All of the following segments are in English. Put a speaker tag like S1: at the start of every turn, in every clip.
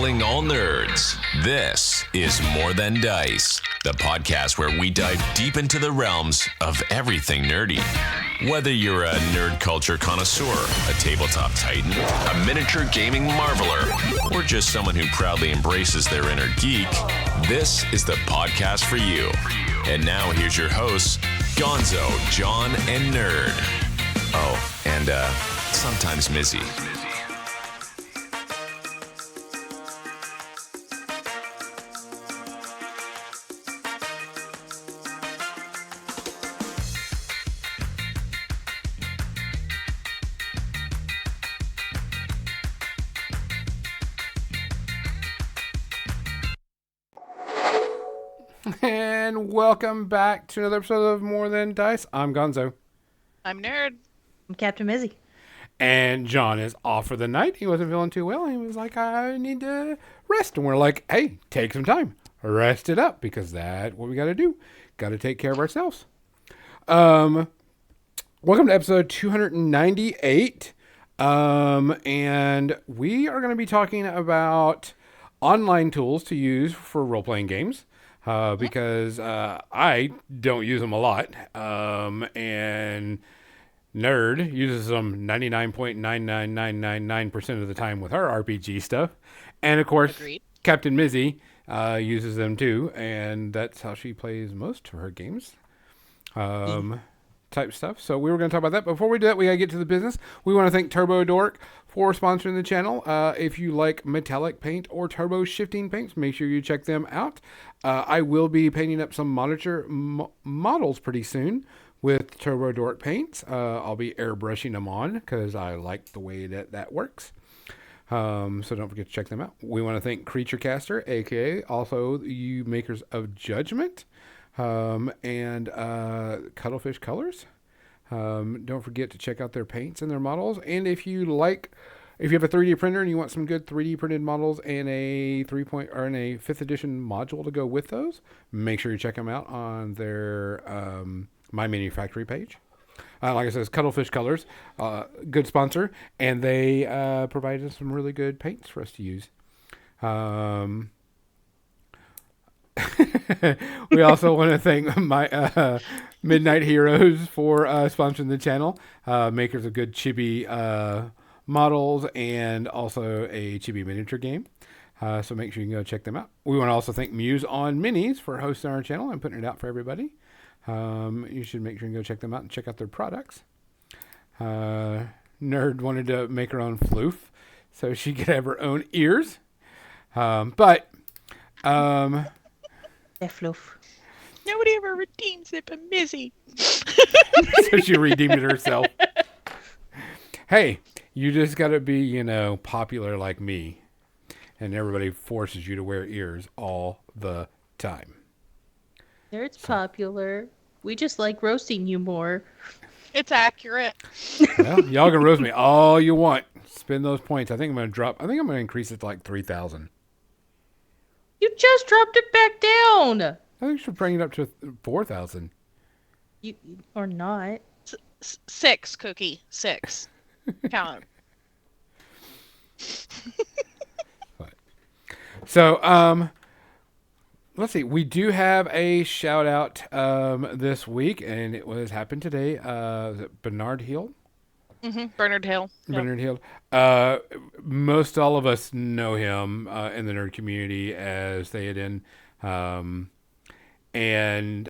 S1: Calling all nerds. This is More Than Dice, the podcast where we dive deep into the realms of everything nerdy. Whether you're a nerd culture connoisseur, a tabletop titan, a miniature gaming marveler, or just someone who proudly embraces their inner geek, this is the podcast for you. And now here's your hosts, Gonzo, John, and Nerd. Oh, and sometimes Mizzy.
S2: And welcome back to another episode of More Than Dice. I'm Gonzo.
S3: I'm Nerd.
S4: I'm Captain Mizzy.
S2: And John is off for the night. He wasn't feeling too well. He was like, I need to rest. And we're like, hey, take some time. Rest it up because that's what we got to do. Got to take care of ourselves. Welcome to episode 298. And we are going to be talking about online tools to use for role-playing games. Because I don't use them a lot, and Nerd uses them 99.99999% of the time with her RPG stuff, and of course,
S3: Agreed.
S2: Captain Mizzy uses them too, and that's how she plays most of her games. Type stuff. So we were going to talk about that. Before we do that, we got to get to the business. We want to thank Turbo Dork for sponsoring the channel. If you like metallic paint or turbo shifting paints, make sure you check them out. I will be painting up some monitor models pretty soon with Turbo Dork paints. I'll be airbrushing them on because I like the way that works. So don't forget to check them out. We want to thank Creature Caster, aka also you makers of Judgment. And Cuttlefish Colors. Don't forget to check out their paints and their models. And if you have a 3D printer and you want some good 3D printed models and a 5th edition module to go with those, make sure you check them out on their My Manufactory page. Like I said, it's Cuttlefish Colors, good sponsor, and they provided some really good paints for us to use. We also want to thank my Midnight Heroes for sponsoring the channel, makers of good chibi models and also a chibi miniature game. So make sure you can go check them out. We want to also thank Muse on Minis for hosting our channel and putting it out for everybody. You should make sure you go check them out and check out their products. Nerd wanted to make her own floof so she could have her own ears.
S4: Fluff.
S3: Nobody ever redeems it but Mizzy.
S2: So she redeemed it herself. Hey, you just got to be, popular like me. And everybody forces you to wear ears all the time.
S4: It's popular. We just like roasting you more.
S3: It's accurate.
S2: Well, y'all can roast me all you want. Spend those points. I think I'm going to increase it to like 3,000.
S4: You just dropped it back down.
S2: I think you should bring it up to 4,000.
S4: You or not.
S3: 6, Cookie. 6. Count 'em.
S2: So, let's see. We do have a shout out this week, and it happened today. Is it Bernard Hill?
S3: Mm-hmm. Bernard Hill.
S2: Bernard Hill. Most all of us know him in the nerd community as Theoden. And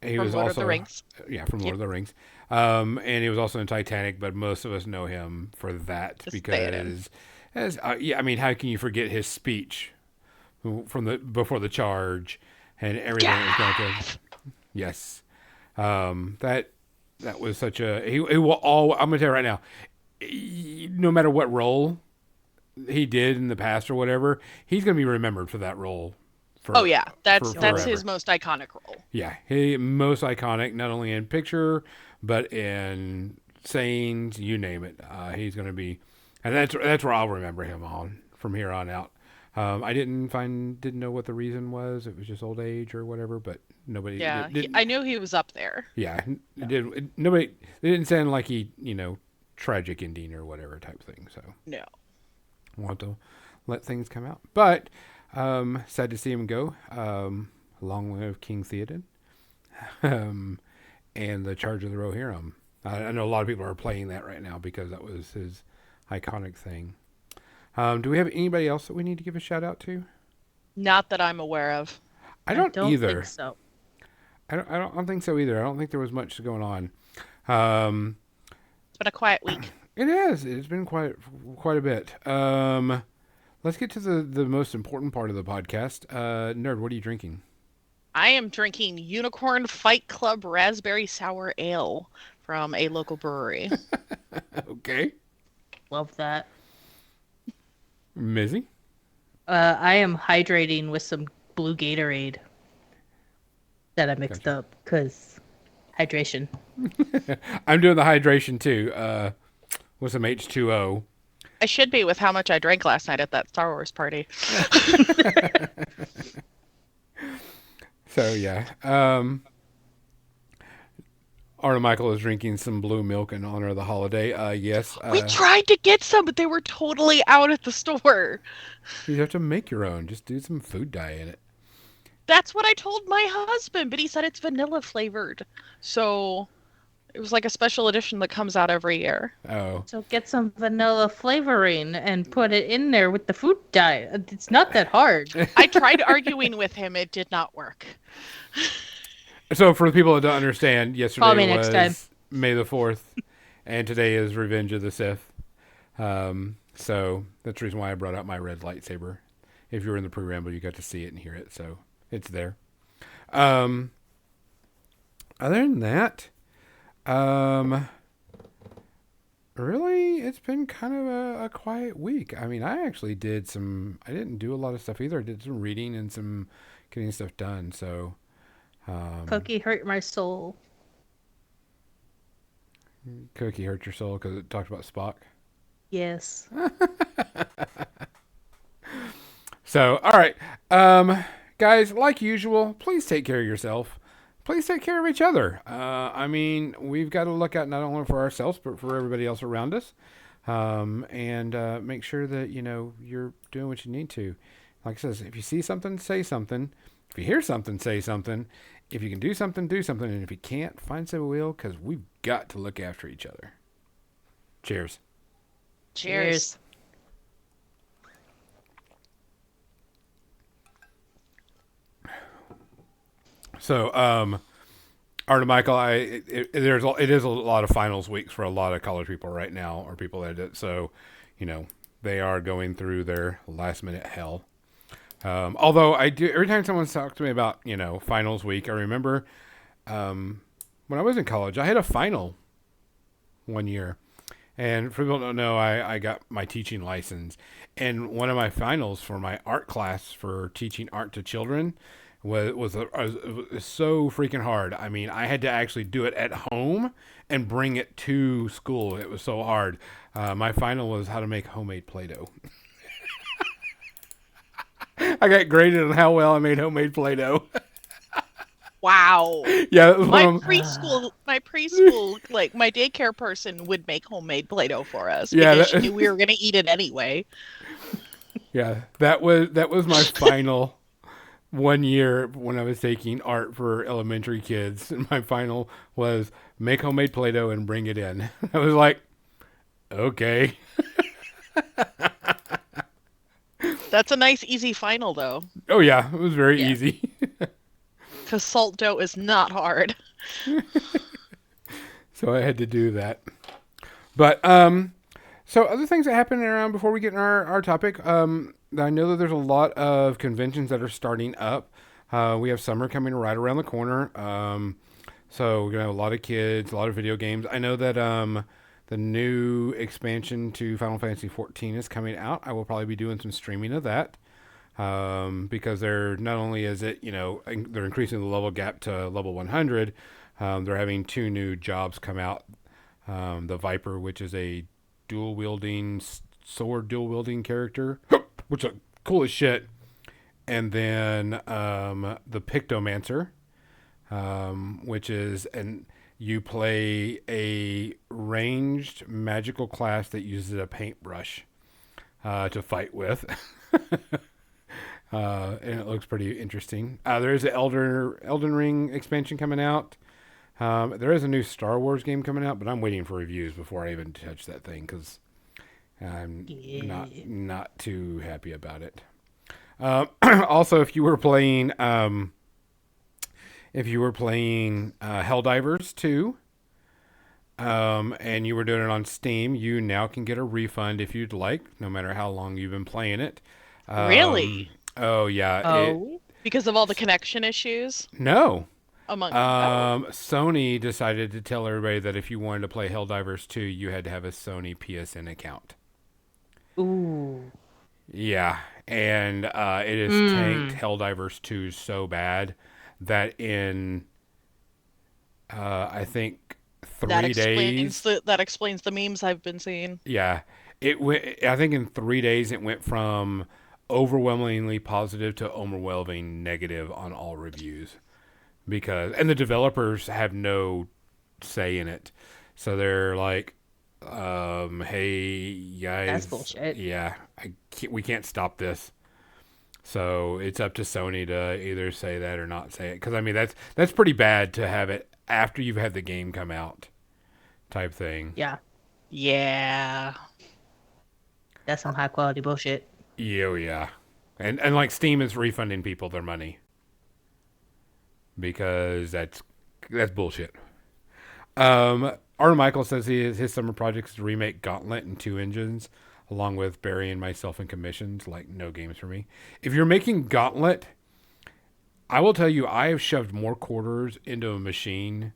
S2: he
S3: From
S2: was
S3: Lord
S2: also
S3: of the Rings.
S2: Yeah, from Lord of the Rings. And he was also in Titanic, but most of us know him for that
S3: Just
S2: because, how can you forget his speech from before the charge and everything that was going to? Yes, that was such a he will all. I'm gonna tell you right now, no matter what role he did in the past or whatever, he's gonna be remembered for that role.
S3: That's
S2: forever.
S3: his most iconic role.
S2: Yeah, he most iconic, not only in picture but in sayings, you name it. He's gonna be, and that's where I'll remember him on from here on out. I didn't know what the reason was. It was just old age or whatever, but nobody.
S3: Yeah, I knew he was up there.
S2: Yeah, nobody. They didn't sound like he, tragic ending or whatever type thing. So
S3: no,
S2: we'll have to let things come out. But sad to see him go. Long live King Theoden. And the Charge of the Rohirrim. I know a lot of people are playing that right now because that was his iconic thing. Do we have anybody else that we need to give a shout out to?
S3: Not that I'm aware of.
S2: I don't either.
S4: think so.
S2: I don't think so either. I don't think there was much going on.
S3: It's been a quiet week.
S2: It is. It's been quite a bit. Let's get to the most important part of the podcast. Nerd, what are you drinking?
S3: I am drinking Unicorn Fight Club Raspberry Sour Ale from a local brewery.
S2: Okay.
S4: Love that.
S2: Mizzy?
S4: I am hydrating with some blue Gatorade that I mixed up because hydration.
S2: I'm doing the hydration too, with some H2O.
S3: I should be with how much I drank last night at that Star Wars party.
S2: So yeah, Arna Michael is drinking some blue milk in honor of the holiday. Yes,
S3: We tried to get some, but they were totally out at the store.
S2: you have to make your own. Just do some food dye in it.
S3: That's what I told my husband, but he said it's vanilla flavored. So it was like a special edition that comes out every year.
S2: Oh,
S4: So get some vanilla flavoring and put it in there with the food dye. It's not that hard.
S3: I tried arguing with him. It did not work.
S2: so for the people that don't understand,
S4: Call
S2: yesterday
S4: me
S2: was
S4: next time.
S2: May the 4th, and today is Revenge of the Sith. So that's the reason why I brought out my red lightsaber. If you were in the pre-ramble, you got to see it and hear it, so it's there. Other than that, really, it's been kind of a quiet week. I mean, I actually I didn't do a lot of stuff either. I did some reading and some getting stuff done. So,
S4: Cookie hurt my soul.
S2: Cookie hurt your soul because it talked about Spock.
S4: Yes.
S2: So, all right. Guys, like usual, please take care of yourself. Please take care of each other. I mean, we've got to look out not only for ourselves, but for everybody else around us. And make sure that, you're doing what you need to. Like I says, if you see something, say something. If you hear something, say something. If you can do something, do something. And if you can't, find somebody who will, because we've got to look after each other. Cheers.
S3: Cheers.
S2: So, Arna Michael, it is a lot of finals weeks for a lot of college people right now, or people that did. So, they are going through their last minute hell. Although I do, every time someone talks to me about, finals week, I remember, when I was in college, I had a final one year. And for people who don't know, I got my teaching license, and one of my finals for my art class for teaching art to children was so freaking hard. I mean, I had to actually do it at home and bring it to school. It was so hard. My final was how to make homemade Play-Doh. I got graded on how well I made homemade Play-Doh.
S3: Wow.
S2: Yeah, that was
S3: My
S2: one of them.
S3: preschool, like my daycare person would make homemade Play-Doh for us
S2: Yeah,
S3: because she knew we were going to eat it anyway.
S2: Yeah, that was my final one year when I was taking art for elementary kids. And my final was make homemade Play-Doh and bring it in. I was like, okay.
S3: That's a nice, easy final, though,
S2: Oh yeah, it was very
S3: Yeah.
S2: easy.
S3: because salt dough is not hard.
S2: So I had to do that. But so other things that happened around before we get in our topic. I know that there's a lot of conventions that are starting up. We have summer coming right around the corner. So we're gonna have a lot of kids, a lot of video games. I know that the new expansion to Final Fantasy 14 is coming out. I will probably be doing some streaming of that. Because they're not only is it, they're increasing the level gap to level 100, they're having 2 new jobs come out. The Viper, which is a sword dual wielding character, which is cool as shit. And then the Pictomancer, which is you play a ranged magical class that uses a paintbrush. to fight with. And it looks pretty interesting. There is an Elden Ring expansion coming out. There is a new Star Wars game coming out, but I'm waiting for reviews before I even touch that thing because I'm not too happy about it. Also, if you were playing Helldivers 2, and you were doing it on Steam, you now can get a refund if you'd like, no matter how long you've been playing it.
S3: Really?
S2: Oh yeah.
S4: Oh.
S3: Because of all the connection issues
S2: No.
S3: among.
S2: Sony decided to tell everybody that if you wanted to play Helldivers 2, you had to have a Sony PSN account.
S4: Ooh.
S2: Yeah, and it has tanked Helldivers 2 so bad that in I think 3 days.
S3: That explains the memes I've been seeing.
S2: Yeah, it went. I think in 3 days it went from overwhelmingly positive to overwhelming negative on all reviews, and the developers have no say in it, so they're like, hey guys,
S4: That's bullshit.
S2: yeah, we can't stop this. So it's up to Sony to either say that or not say it, because I mean that's pretty bad to have it after you've had the game come out, type thing.
S4: Yeah.
S3: Yeah.
S4: That's some high quality bullshit.
S2: Yeah. And like Steam is refunding people their money because that's bullshit. Arnold Michael says his summer project is to remake Gauntlet in 2 engines, along with burying myself in commissions. Like, no games for me. If you're making Gauntlet, I will tell you, I have shoved more quarters into a machine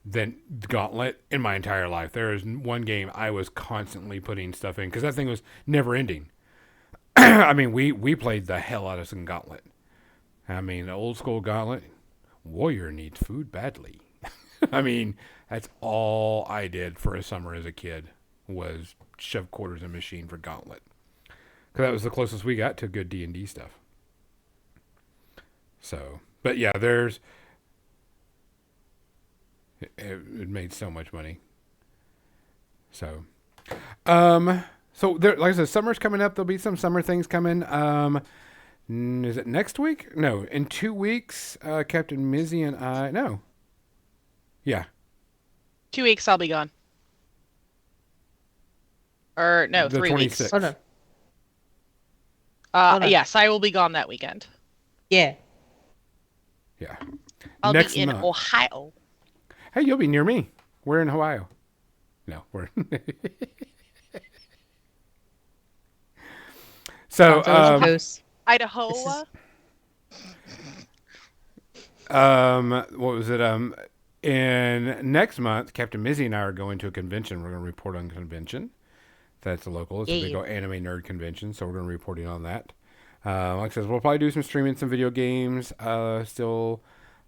S2: than Gauntlet in my entire life. There is one game I was constantly putting stuff in because that thing was never ending. I mean, we played the hell out of some Gauntlet. I mean, the old school Gauntlet, warrior needs food badly. I mean, that's all I did for a summer as a kid was shove quarters in a machine for Gauntlet. Because that was the closest we got to good D&D stuff. So, but yeah, it made so much money. So, so there, like I said, summer's coming up. There'll be some summer things coming. Is it next week? No, in 2 weeks, Captain Mizzy and I, no. Yeah.
S3: 2 weeks I'll be gone. Or no,
S2: The
S3: 3 weeks.
S2: 26th.
S4: Oh no. Hold on.
S3: Yes, I will be gone that weekend.
S4: Yeah.
S2: Yeah.
S3: I'll
S2: Next
S3: be in
S2: month.
S3: Ohio.
S2: Hey, you'll be near me. We're in Ohio. No, we're. So,
S3: Idaho.
S4: This
S2: what was it? In next month, Captain Mizzy and I are going to a convention. We're going to report on convention. That's a local. It's a big old anime nerd convention, so we're going to be reporting on that. Like I said, we'll probably do some streaming, some video games. Still,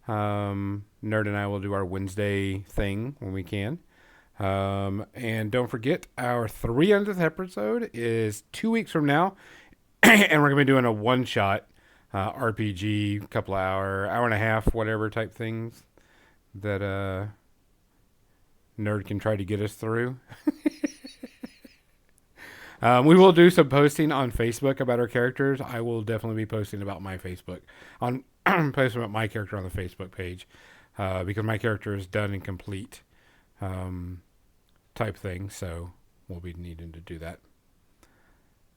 S2: Nerd and I will do our Wednesday thing when we can. And don't forget, our 300th episode is 2 weeks from now, and we're going to be doing a one-shot RPG, couple hour and a half, whatever type things that Nerd can try to get us through. We will do some posting on Facebook about our characters. I will definitely be posting about my Facebook posting about my character on the Facebook page because my character is done and complete type thing. So we'll be needing to do that.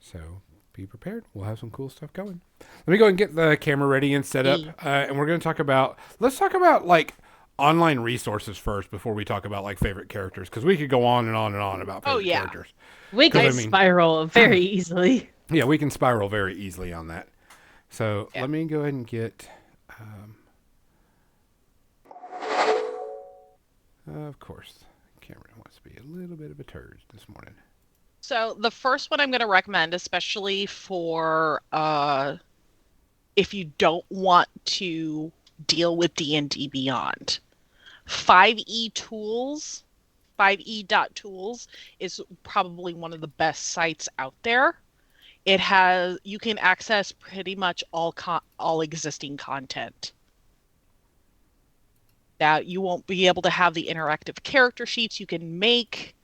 S2: So be prepared. We'll have some cool stuff going. Let me go and get the camera ready and set up. And we're going to talk about, let's talk about like online resources first before we talk about like favorite characters, because we could go on and on and on about favorite characters.
S4: We can spiral very easily.
S2: Yeah, we can spiral very easily on that. So let me go ahead and get of course Cameron wants to be a little bit of a turd this morning.
S3: So the first one I'm going to recommend, especially for if you don't want to deal with D&D Beyond, 5e Tools, 5e.tools is probably one of the best sites out there. You can access pretty much all existing content. Now, you won't be able to have the interactive character sheets you can make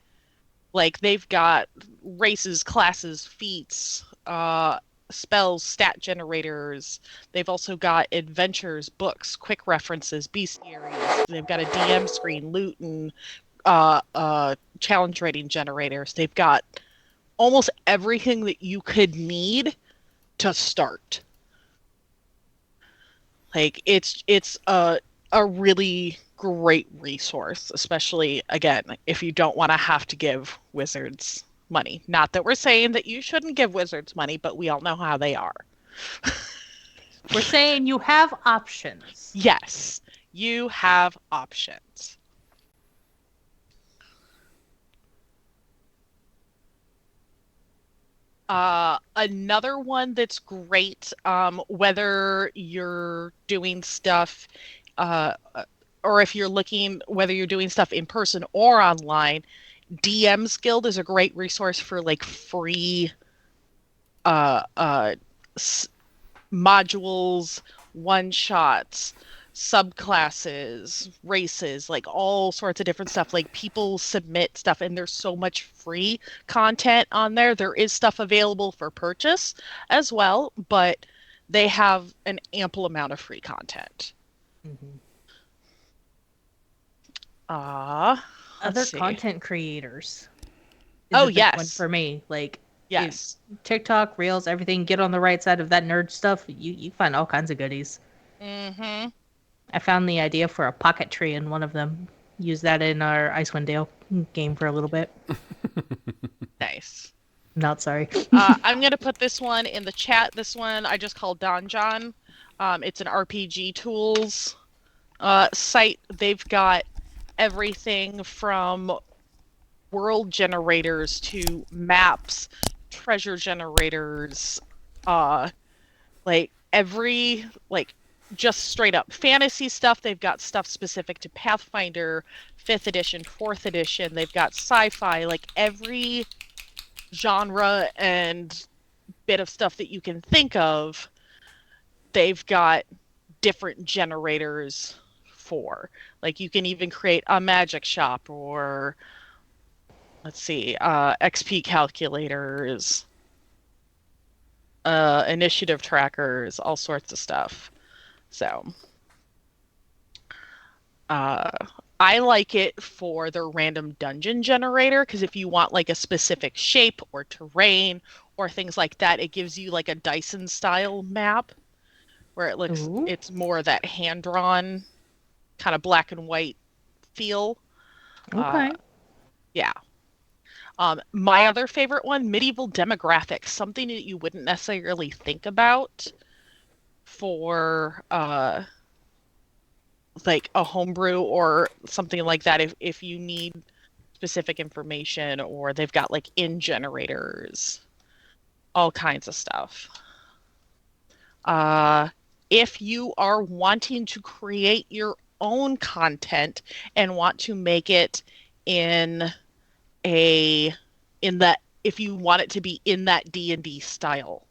S3: Like they've got races, classes, feats, spells, stat generators. They've also got adventures, books, quick references, bestiaries. They've got a DM screen, loot, and challenge rating generators. They've got almost everything that you could need to start. Like it's a really great resource, especially again if you don't want to have to give wizards money. Not that we're saying that you shouldn't give wizards money, but we all know how they are.
S4: We're saying you have options.
S3: Yes, you have options. Another one that's great, whether you're doing stuff, uh, or if you're looking, whether you're doing stuff in person or online, DM's Guild is a great resource for like free uh, uh, modules, one shots, subclasses, races, like all sorts of different stuff. Like people submit stuff, and there's so much free content on there. There is stuff available for purchase as well, but they have an ample amount of free content.
S4: Mm-hmm.
S3: Let's see.
S4: Content creators.
S3: Oh,
S4: a big
S3: yes.
S4: one for me. Like,
S3: Yes.
S4: TikTok, Reels, everything. Get on the right side of that nerd stuff. You find all kinds of goodies.
S3: Mm-hmm.
S4: I found the idea for a pocket tree in one of them. Used that in our Icewind Dale game for a little bit.
S3: Nice.
S4: Not sorry.
S3: I'm going to put this one in the chat. This one I just called Donjon. It's an RPG tools site. They've got everything from world generators to maps, treasure generators, just straight up fantasy stuff. They've got stuff specific to Pathfinder, 5th edition, 4th edition. They've got sci-fi, like every genre and bit of stuff that you can think of. They've got different generators for. Like you can even create a magic shop or let's see, XP calculators, initiative trackers, all sorts of stuff. So, I like it for their random dungeon generator because if you want like a specific shape or terrain or things like that, it gives you like a Dyson style map where it looks,
S4: Ooh.
S3: it's more that hand drawn kind of black and white feel.
S4: Okay.
S3: Yeah. My other favorite one, Medieval Demographics, something that you wouldn't necessarily think about for like a homebrew or something like that if you need specific information, or they've got like in generators, all kinds of stuff. If you are wanting to create your own content and want to make it if you want it to be in that D&D style,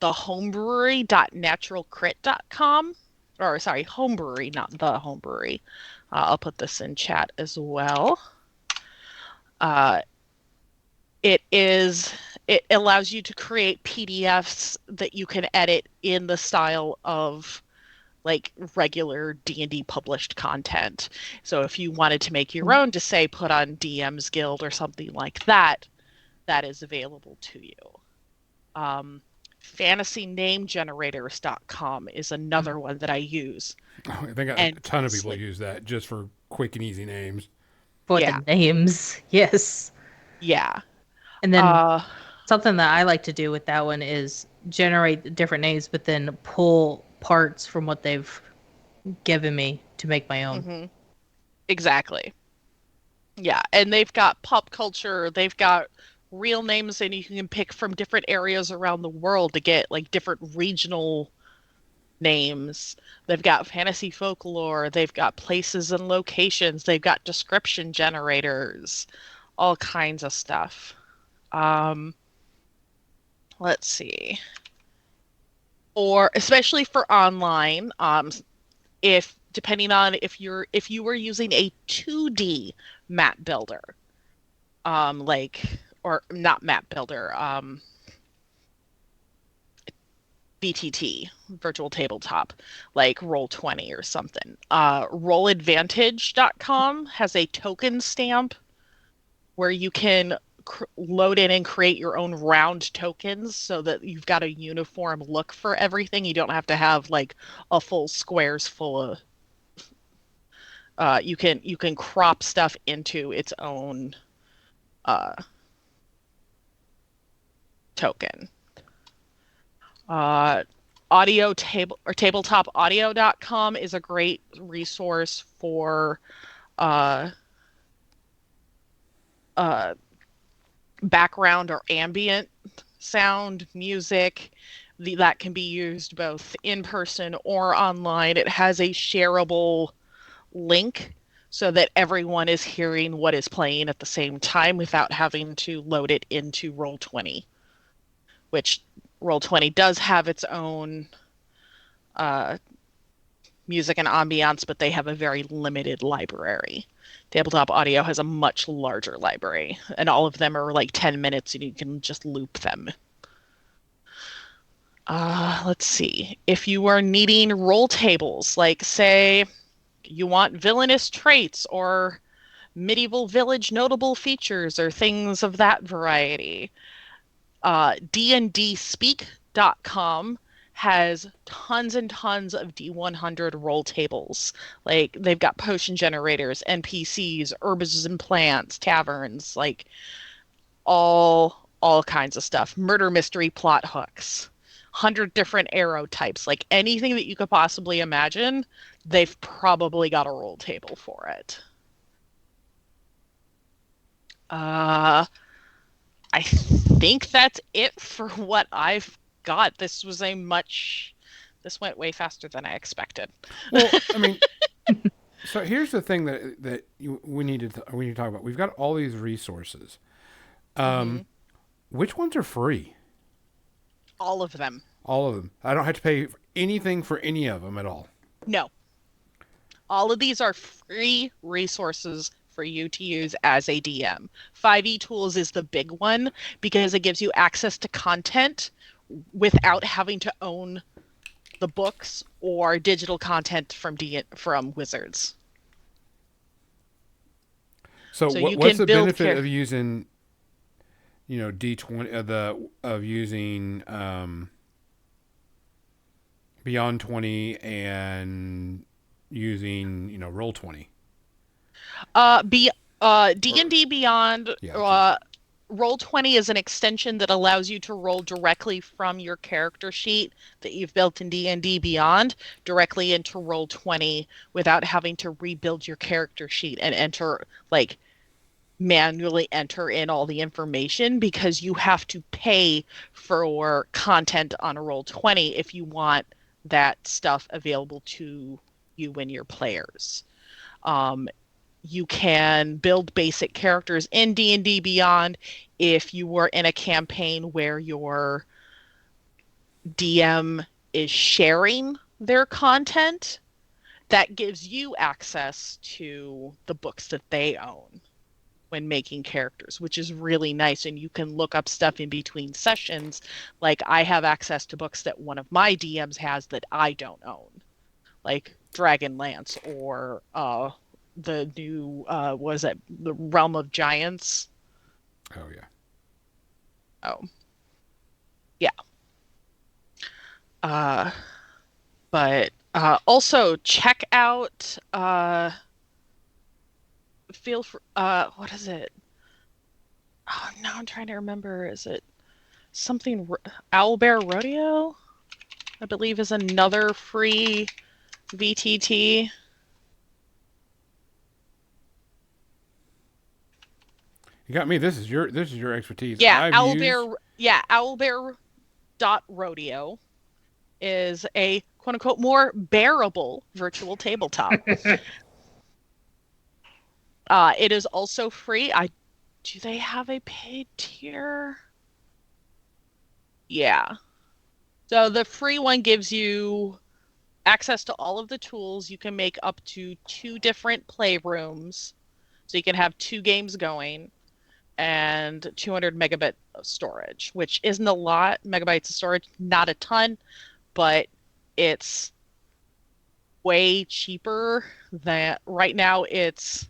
S3: the homebrewery.naturalcrit.com, or sorry, homebrewery, not the homebrewery. I'll put this in chat as well. It allows you to create PDFs that you can edit in the style of like regular D&D published content. So if you wanted to make your own to say put on DM's Guild or something like that, that is available to you. FantasyNameGenerators.com is another one that I use.
S2: Oh, I think a ton of people use that just for quick and easy names.
S4: For the names, yes.
S3: Yeah.
S4: And then something that I like to do with that one is generate different names, but then pull parts from what they've given me to make my own.
S3: Mm-hmm. Exactly. Yeah, and they've got pop culture, they've got real names, and you can pick from different areas around the world to get like different regional names. They've got fantasy folklore, they've got places and locations, they've got description generators, all kinds of stuff. Let's see. Or especially for online, depending on if you were using a 2D map builder, like, or not map builder, VTT, virtual tabletop, like Roll20 or something. Rolladvantage.com has a token stamp where you can load in and create your own round tokens so that you've got a uniform look for everything. You don't have to have like a full squares full of you can crop stuff into its own token. Audio table or tabletopaudio.com is a great resource for background or ambient sound music that can be used both in person or online. It has a shareable link so that everyone is hearing what is playing at the same time without having to load it into Roll20, which Roll20 does have its own music and ambiance, but they have a very limited library. Tabletop Audio has a much larger library, and all of them are like 10 minutes and you can just loop them. Let's see. If you are needing roll tables, like say you want villainous traits or medieval village notable features or things of that variety, dndspeak.com has tons and tons of D100 roll tables. Like they've got potion generators, NPCs, herbs and plants, taverns, like all kinds of stuff. Murder mystery plot hooks. 100 different arrow types. Like anything that you could possibly imagine, they've probably got a roll table for it. I think that's it for what I've got. This went way faster than I expected.
S2: Well, I mean, so here's the thing that we need to talk about. We've got all these resources. Which ones are free?
S3: All of them.
S2: All of them. I don't have to pay anything for any of them at all.
S3: No. All of these are free resources for you to use as a DM. 5e Tools is the big one because it gives you access to content without having to own the books or digital content from Wizards.
S2: So what's the benefit of using, D20 of using Beyond 20 and using Roll20?
S3: D&D Beyond, Roll20 is an extension that allows you to roll directly from your character sheet that you've built in D&D Beyond directly into Roll20 without having to rebuild your character sheet and manually enter in all the information, because you have to pay for content on Roll20 if you want that stuff available to you and your players. You can build basic characters in D&D Beyond if you were in a campaign where your DM is sharing their content. That gives you access to the books that they own when making characters, which is really nice. And you can look up stuff in between sessions. Like I have access to books that one of my DMs has that I don't own, like Dragonlance or the new the Realm of Giants.
S2: Oh yeah.
S3: Oh yeah. But also check out what is it? Oh, now I'm trying to remember. Is it something Owlbear Rodeo? I believe is another free VTT.
S2: You got me. This is your expertise.
S3: Yeah, Owlbear.rodeo is a quote unquote more bearable virtual tabletop. It is also free. Do they have a paid tier? Yeah. So the free one gives you access to all of the tools. You can make up to 2 different playrooms. So you can have 2 games going. and 200 megabit of storage, which isn't a lot. Megabytes of storage, not a ton, but it's way cheaper than right now. It's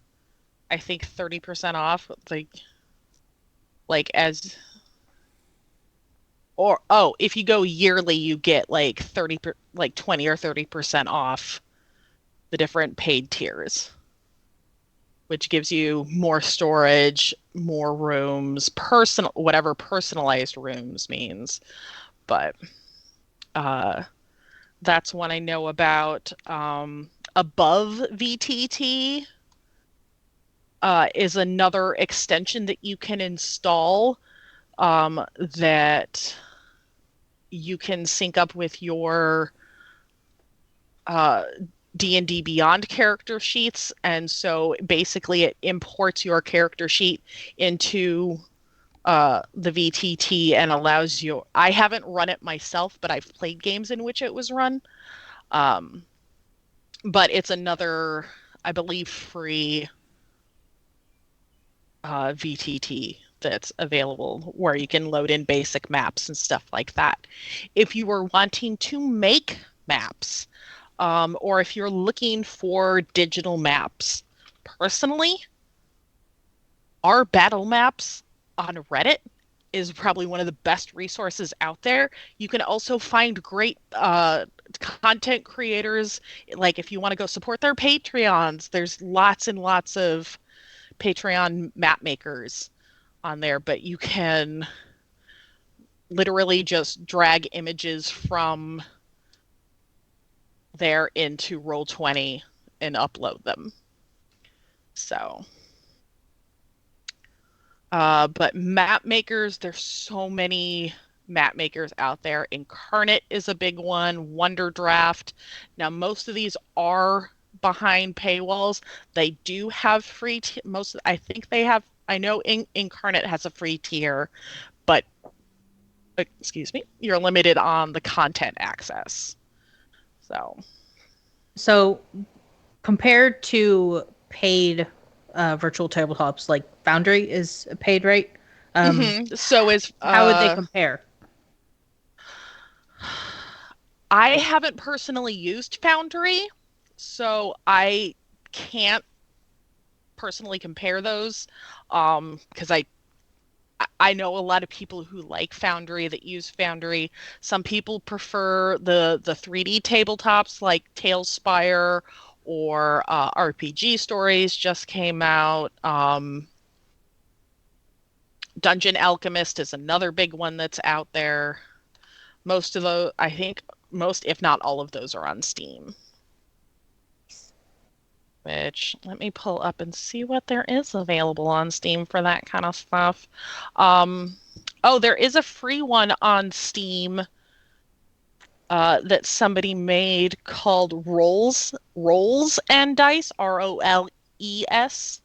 S3: I think 30% off. Like as or oh, if you go yearly, you get like 20 or 30% off the different paid tiers, which gives you more storage, more rooms, whatever personalized rooms means. But uh, that's one I know about. Above VTT is another extension that you can install that you can sync up with your D&D Beyond character sheets, and so basically it imports your character sheet into the VTT and allows you. I haven't run it myself, but I've played games in which it was run. But it's another, I believe, free VTT that's available where you can load in basic maps and stuff like that. If you were wanting to make maps, or if you're looking for digital maps, personally, our battle maps on Reddit is probably one of the best resources out there. You can also find great content creators. Like if you want to go support their Patreons, there's lots and lots of Patreon map makers on there, but you can literally just drag images from there into Roll20 and upload them. So, but map makers, there's so many map makers out there. Incarnate is a big one, Wonder Draft. Now, most of these are behind paywalls. They do have free I think they have. I know Incarnate has a free tier, but excuse me, you're limited on the content access.
S4: So compared to paid virtual tabletops, like Foundry is a paid rate.
S3: So is
S4: how would they compare?
S3: I haven't personally used Foundry, so I can't personally compare those because I know a lot of people who like Foundry, that use Foundry. Some people prefer the 3D tabletops like Talespire, or RPG Stories just came out. Dungeon Alchemist is another big one that's out there. Most of those, I think most, if not all of those, are on Steam. Which, let me pull up and see what there is available on Steam for that kind of stuff. Oh, there is a free one on Steam that somebody made called Rolls and Dice, ROLES.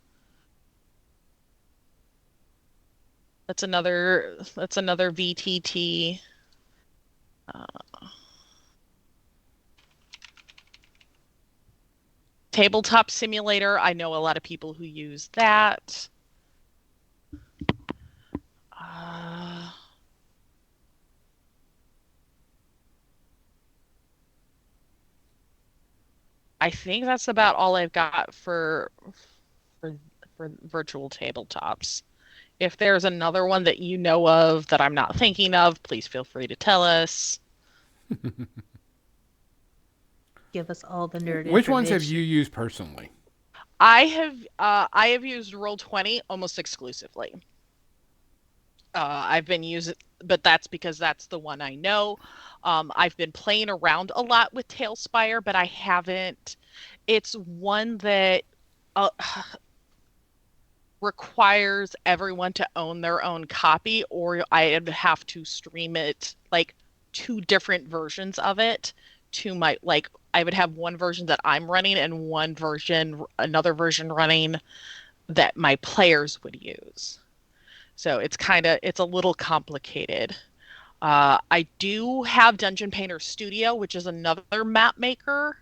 S3: That's another VTT. Tabletop Simulator, I know a lot of people who use that. I think that's about all I've got for virtual tabletops. If there's another one that you know of that I'm not thinking of, please feel free to tell us.
S4: Give us all the nerd
S2: Which ones have you used personally?
S3: I have used Roll20 almost exclusively. I've been using, but that's because that's the one I know. I've been playing around a lot with Talespire, but I haven't. It's one that requires everyone to own their own copy, or I'd have to stream it, like 2 different versions of it to my, like, I would have one version that I'm running and another version running that my players would use. So it's a little complicated. I do have Dungeon Painter Studio, which is another map maker.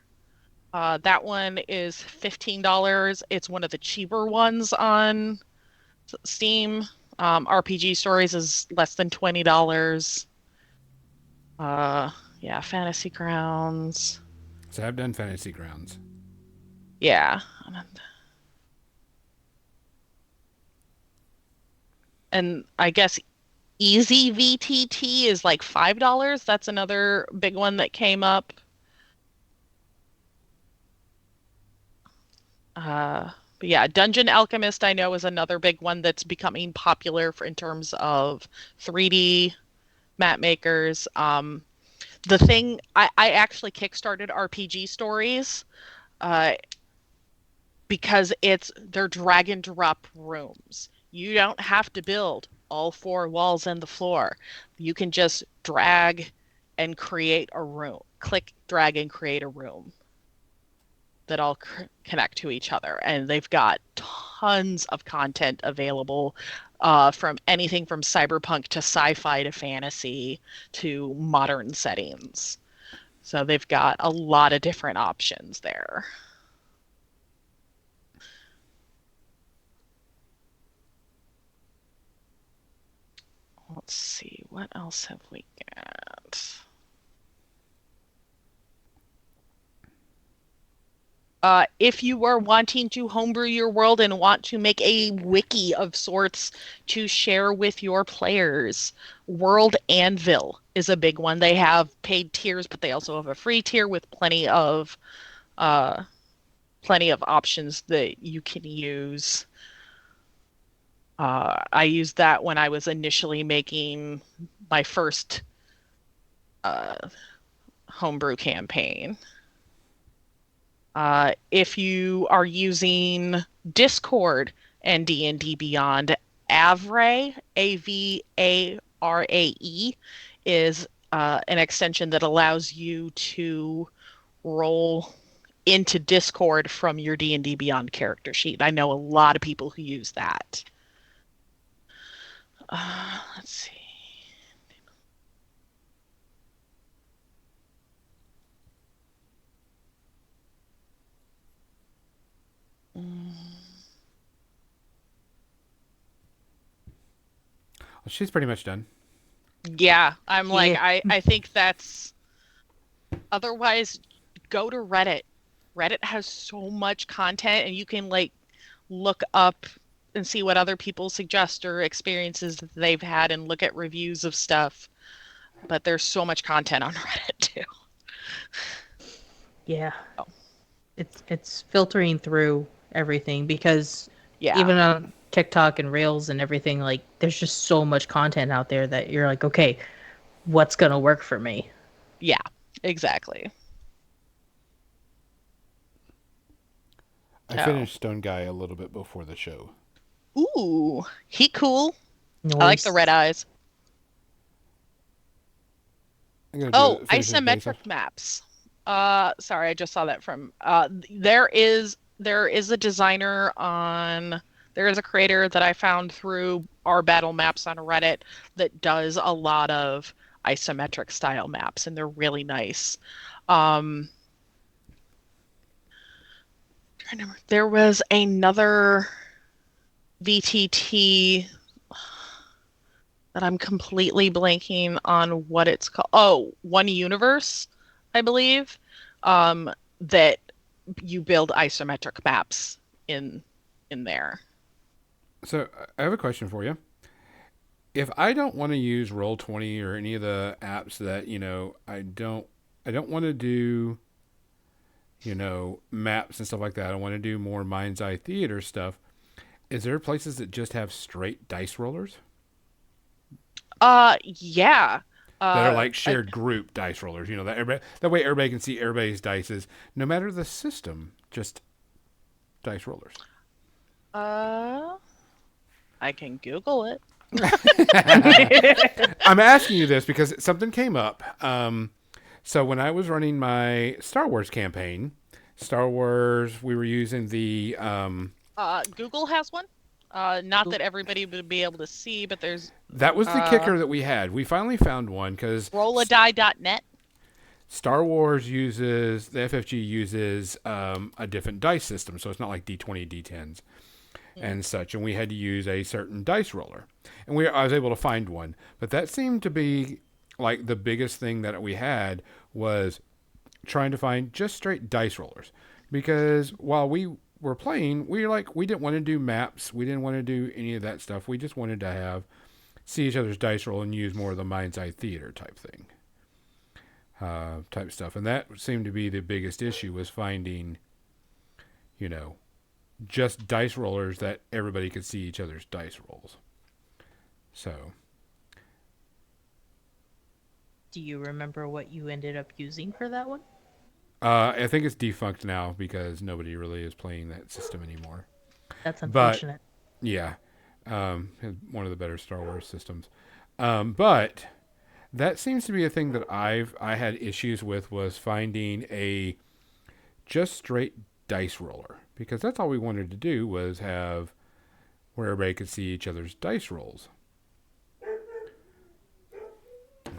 S3: That one is $15. It's one of the cheaper ones on Steam. RPG Stories is less than $20. Yeah, Fantasy Grounds.
S2: So I've done Fantasy Grounds.
S3: Yeah. And I guess Easy VTT is like $5. That's another big one that came up. But yeah, Dungeon Alchemist I know is another big one that's becoming popular in terms of 3D map makers. The thing I actually kickstarted RPG Stories uh, because they're drag and drop rooms. You don't have to build all four walls and the floor. You can just drag and create a room. Click, drag, and create a room that all connect to each other. And they've got tons of content available from anything from cyberpunk to sci-fi to fantasy to modern settings. So they've got a lot of different options there. Let's see, what else have we got? If you are wanting to homebrew your world and want to make a wiki of sorts to share with your players, World Anvil is a big one. They have paid tiers, but they also have a free tier with plenty of options that you can use. I used that when I was initially making my first homebrew campaign. If you are using Discord and D&D Beyond, Avrae, Avarae, is an extension that allows you to roll into Discord from your D&D Beyond character sheet. I know a lot of people who use that. Let's see.
S2: Well, she's pretty much done.
S3: Yeah, I'm like,
S4: Yeah.
S3: I think that's... Otherwise, go to Reddit. Reddit has so much content, and you can, like, look up and see what other people suggest or experiences that they've had and look at reviews of stuff. But there's so much content on Reddit, too.
S4: Yeah.
S3: Oh.
S4: It's filtering through everything because
S3: Yeah.
S4: even on TikTok and Reels and everything, like there's just so much content out there that you're like, okay, what's gonna work for me?
S3: Yeah, exactly.
S2: I finished Stone Guy a little bit before the show.
S3: Ooh, he cool.
S4: Noise.
S3: I like the red eyes. Oh, isometric maps. Sorry, I just saw that from. There is a designer on. There is a creator that I found through our battle maps on Reddit that does a lot of isometric style maps, and they're really nice. There was another VTT that I'm completely blanking on what it's called. Oh, One Universe, I believe, that you build isometric maps in there.
S2: So I have a question for you. If I don't want to use Roll20 or any of the apps that, I don't want to do, maps and stuff like that. I want to do more Mind's Eye Theater stuff. Is there places that just have straight dice rollers?
S3: Yeah.
S2: That are like shared group dice rollers, that way everybody can see everybody's dices, no matter the system, just dice rollers.
S3: I can Google it.
S2: I'm asking you this because something came up. So when I was running my Star Wars campaign, we were using the...
S3: Google has one. Not that everybody would be able to see, but there's...
S2: That was the kicker that we had. We finally found one because...
S3: Rolladie.net.
S2: Star Wars the FFG uses a different dice system, so it's not like D20, D10s. and such, and we had to use a certain dice roller, and I was able to find one, but that seemed to be like the biggest thing that we had was trying to find just straight dice rollers, because while we were playing, we didn't want to do maps, we didn't want to do any of that stuff. We just wanted to see each other's dice roll and use more of the mind's eye theater type thing, type stuff, and that seemed to be the biggest issue, was finding, just dice rollers that everybody could see each other's dice rolls. So,
S4: Do you remember what you ended up using for that one?
S2: I think it's defunct now because nobody really is playing that system anymore.
S4: That's
S2: But
S4: unfortunate.
S2: yeah, one of the better Star Wars systems. But that seems to be a thing that I had issues with, was finding a just straight dice roller, because that's all we wanted to do, was have where everybody could see each other's dice rolls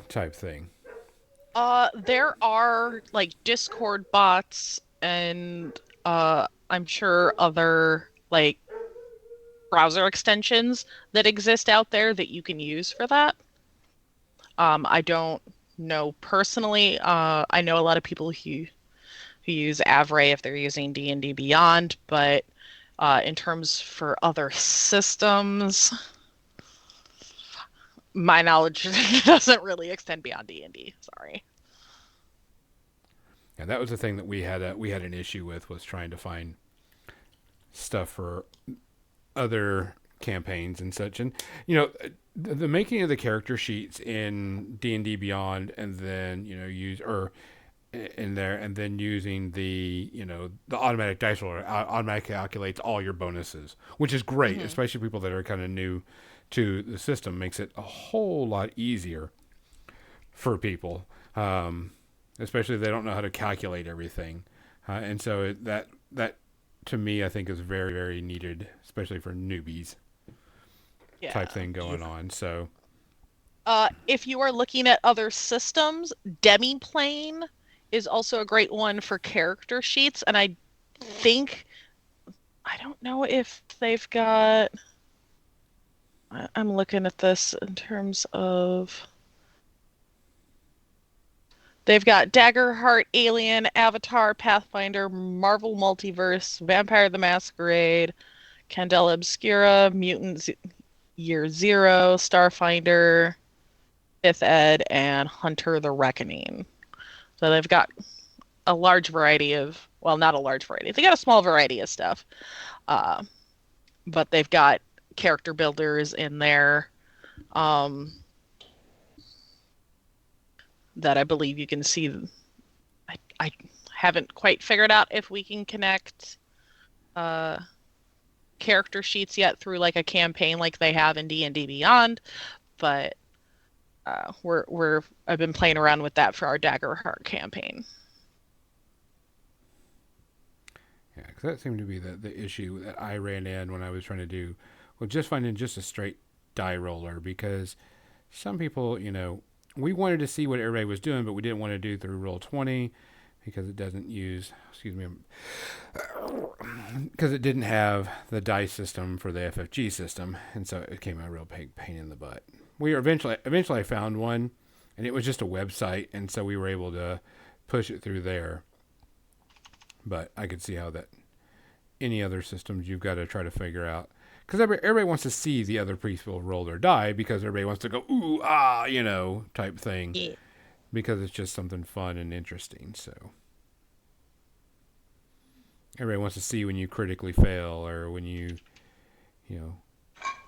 S2: type thing.
S3: There are like Discord bots and I'm sure other like browser extensions that exist out there that you can use for that. I don't know personally. I know a lot of people who use Avray if they're using D&D Beyond, but in terms for other systems, my knowledge doesn't really extend beyond D&D. Sorry.
S2: Yeah, that was the thing that we had an issue with, was trying to find stuff for other campaigns and such. And the making of the character sheets in D&D Beyond, and then using the automatic dice roller automatically calculates all your bonuses, which is great, especially people that are kind of new to the system. Makes it a whole lot easier for people, especially if they don't know how to calculate everything, and so that to me, I think, is very, very needed, especially for newbies.
S3: Yeah.
S2: Type thing going on. So
S3: if you are looking at other systems, Demiplane is also a great one for character sheets, and I don't know if they've got, I'm looking at this in terms of, they've got Daggerheart, Alien, Avatar, Pathfinder, Marvel Multiverse, Vampire the Masquerade, Candela Obscura, Mutant Year Zero, Starfinder, 5th Ed, and Hunter the Reckoning. So they've got a large variety of, well, not a large variety. They got a small variety of stuff. But they've got character builders in there that I believe you can see. I haven't quite figured out if we can connect character sheets yet through like a campaign like they have in D&D Beyond, but I've been playing around with that for our Daggerheart campaign.
S2: yeah, because that seemed to be the issue that I ran in when I was trying to do, well, just finding just a straight die roller, because some people, we wanted to see what everybody was doing, but we didn't want to do through Roll20 because it doesn't use, because it didn't have the dice system for the FFG system, and so it became a real big pain in the butt. We eventually I found one, and it was just a website, and so we were able to push it through there. But I could see how that any other systems you've got to try to figure out, because everybody wants to see the other people roll their die, because everybody wants to go ooh ah type thing,
S4: Yeah.
S2: because it's just something fun and interesting. So everybody wants to see when you critically fail, or when you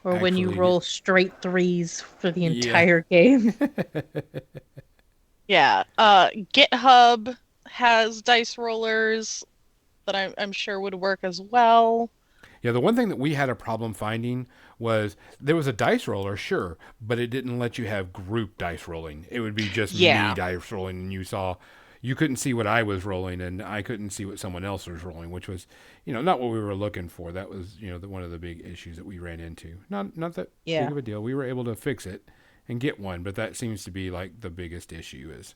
S4: Or when you
S2: actually
S4: roll straight threes for the entire game.
S3: Yeah. GitHub has dice rollers that I'm sure would work as well.
S2: Yeah, the one thing that we had a problem finding was there was a dice roller, sure, but it didn't let you have group dice rolling. It would be just me dice rolling, and you couldn't see what I was rolling, and I couldn't see what someone else was rolling, which was, not what we were looking for. That was, one of the big issues that we ran into. Not that big of a deal. We were able to fix it and get one, but that seems to be like the biggest issue, is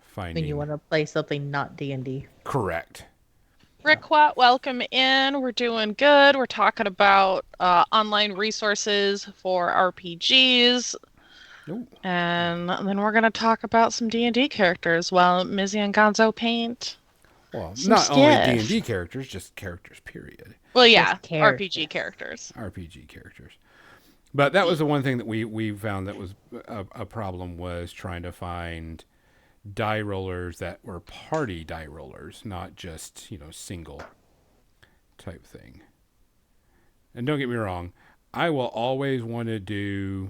S2: finding.
S4: When you want to play something not D&D.
S2: Correct.
S3: Rick Watt, welcome in. We're doing good. We're talking about online resources for RPGs,
S2: Ooh.
S3: and then we're going to talk about some D&D characters while Mizzy and Gonzo paint
S2: Well,
S3: some
S2: not only
S3: skiff.
S2: D&D characters, just characters, period.
S3: Well, yeah,
S4: Just characters.
S3: RPG characters.
S2: RPG characters. But that was the one thing that we found that was a problem, was trying to find die rollers that were party die rollers, not just, single type thing. And don't get me wrong, I will always want to do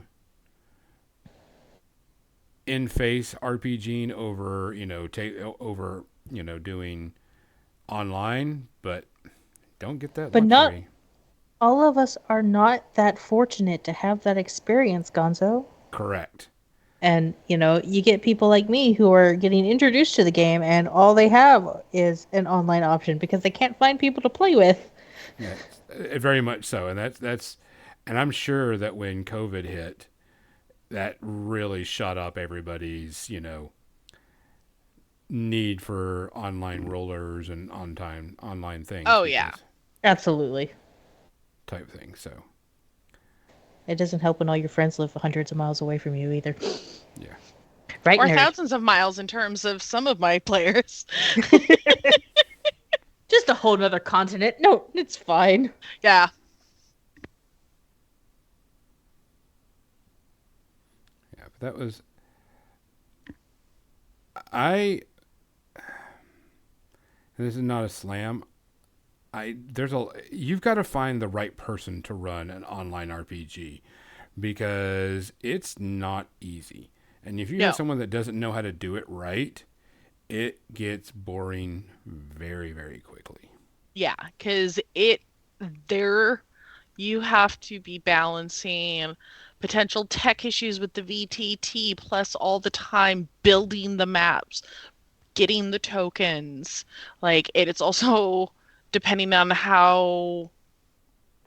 S2: in-face RPGing over, doing online, but don't get that
S4: But not-
S2: luxury.
S4: All of us are not that fortunate to have that experience, Gonzo.
S2: Correct.
S4: And, you get people like me who are getting introduced to the game and all they have is an online option because they can't find people to play with.
S2: Yeah, very much so. And and I'm sure that when COVID hit, that really shut up everybody's, need for online rollers and online things.
S3: Oh, yeah.
S4: Absolutely.
S2: Type thing. So,
S4: It doesn't help when all your friends live hundreds of miles away from you either.
S2: yeah.
S4: Right,
S3: Or
S4: nerd?
S3: thousands of miles in terms of some of my players.
S4: Just a whole nother continent. No, it's fine.
S3: Yeah.
S2: Yeah, but that was this is not a slam. You've got to find the right person to run an online RPG, because it's not easy. And if you
S3: No.
S2: have someone that doesn't know how to do it right, it gets boring very, very quickly.
S3: Yeah, because you have to be balancing potential tech issues with the VTT, plus all the time building the maps, getting the tokens. It's also, depending on how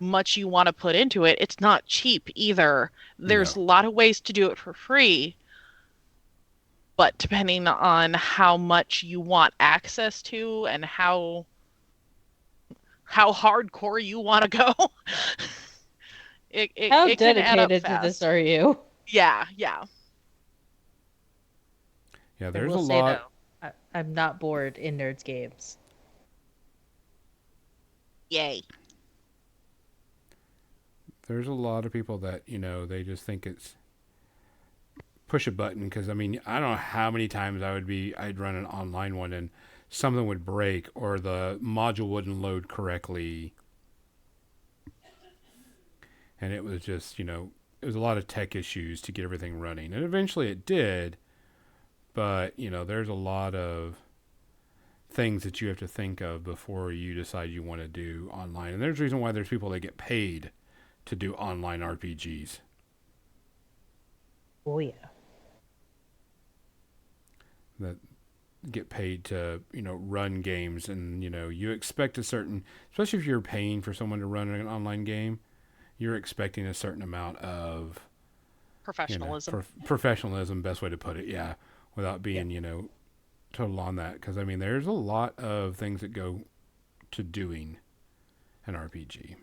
S3: much you want to put into it, it's not cheap either. There's
S2: No.
S3: a lot of ways to do it for free, but depending on how much you want access to and how hardcore you want to go,
S4: How
S3: it can add up
S4: dedicated to
S3: fast.
S4: this are you?
S3: Yeah.
S2: Yeah,
S4: I
S2: there's a
S4: will say,
S2: lot.
S4: though, I'm not bored in Nerds games.
S3: Yay.
S2: There's a lot of people that, they just think it's push a button. Because, I don't know how many times I'd run an online one and something would break or the module wouldn't load correctly. And it was just, it was a lot of tech issues to get everything running. And eventually it did. But, there's a lot of things that you have to think of before you decide you want to do online. And there's a reason why there's people that get paid to do online RPGs.
S4: Oh, yeah.
S2: That get paid to, run games. And, you expect a certain, especially if you're paying for someone to run an online game, you're expecting a certain amount of
S3: Professionalism.
S2: Professionalism, best way to put it, yeah. Without being, total on that. Because, there's a lot of things that go to doing an RPG.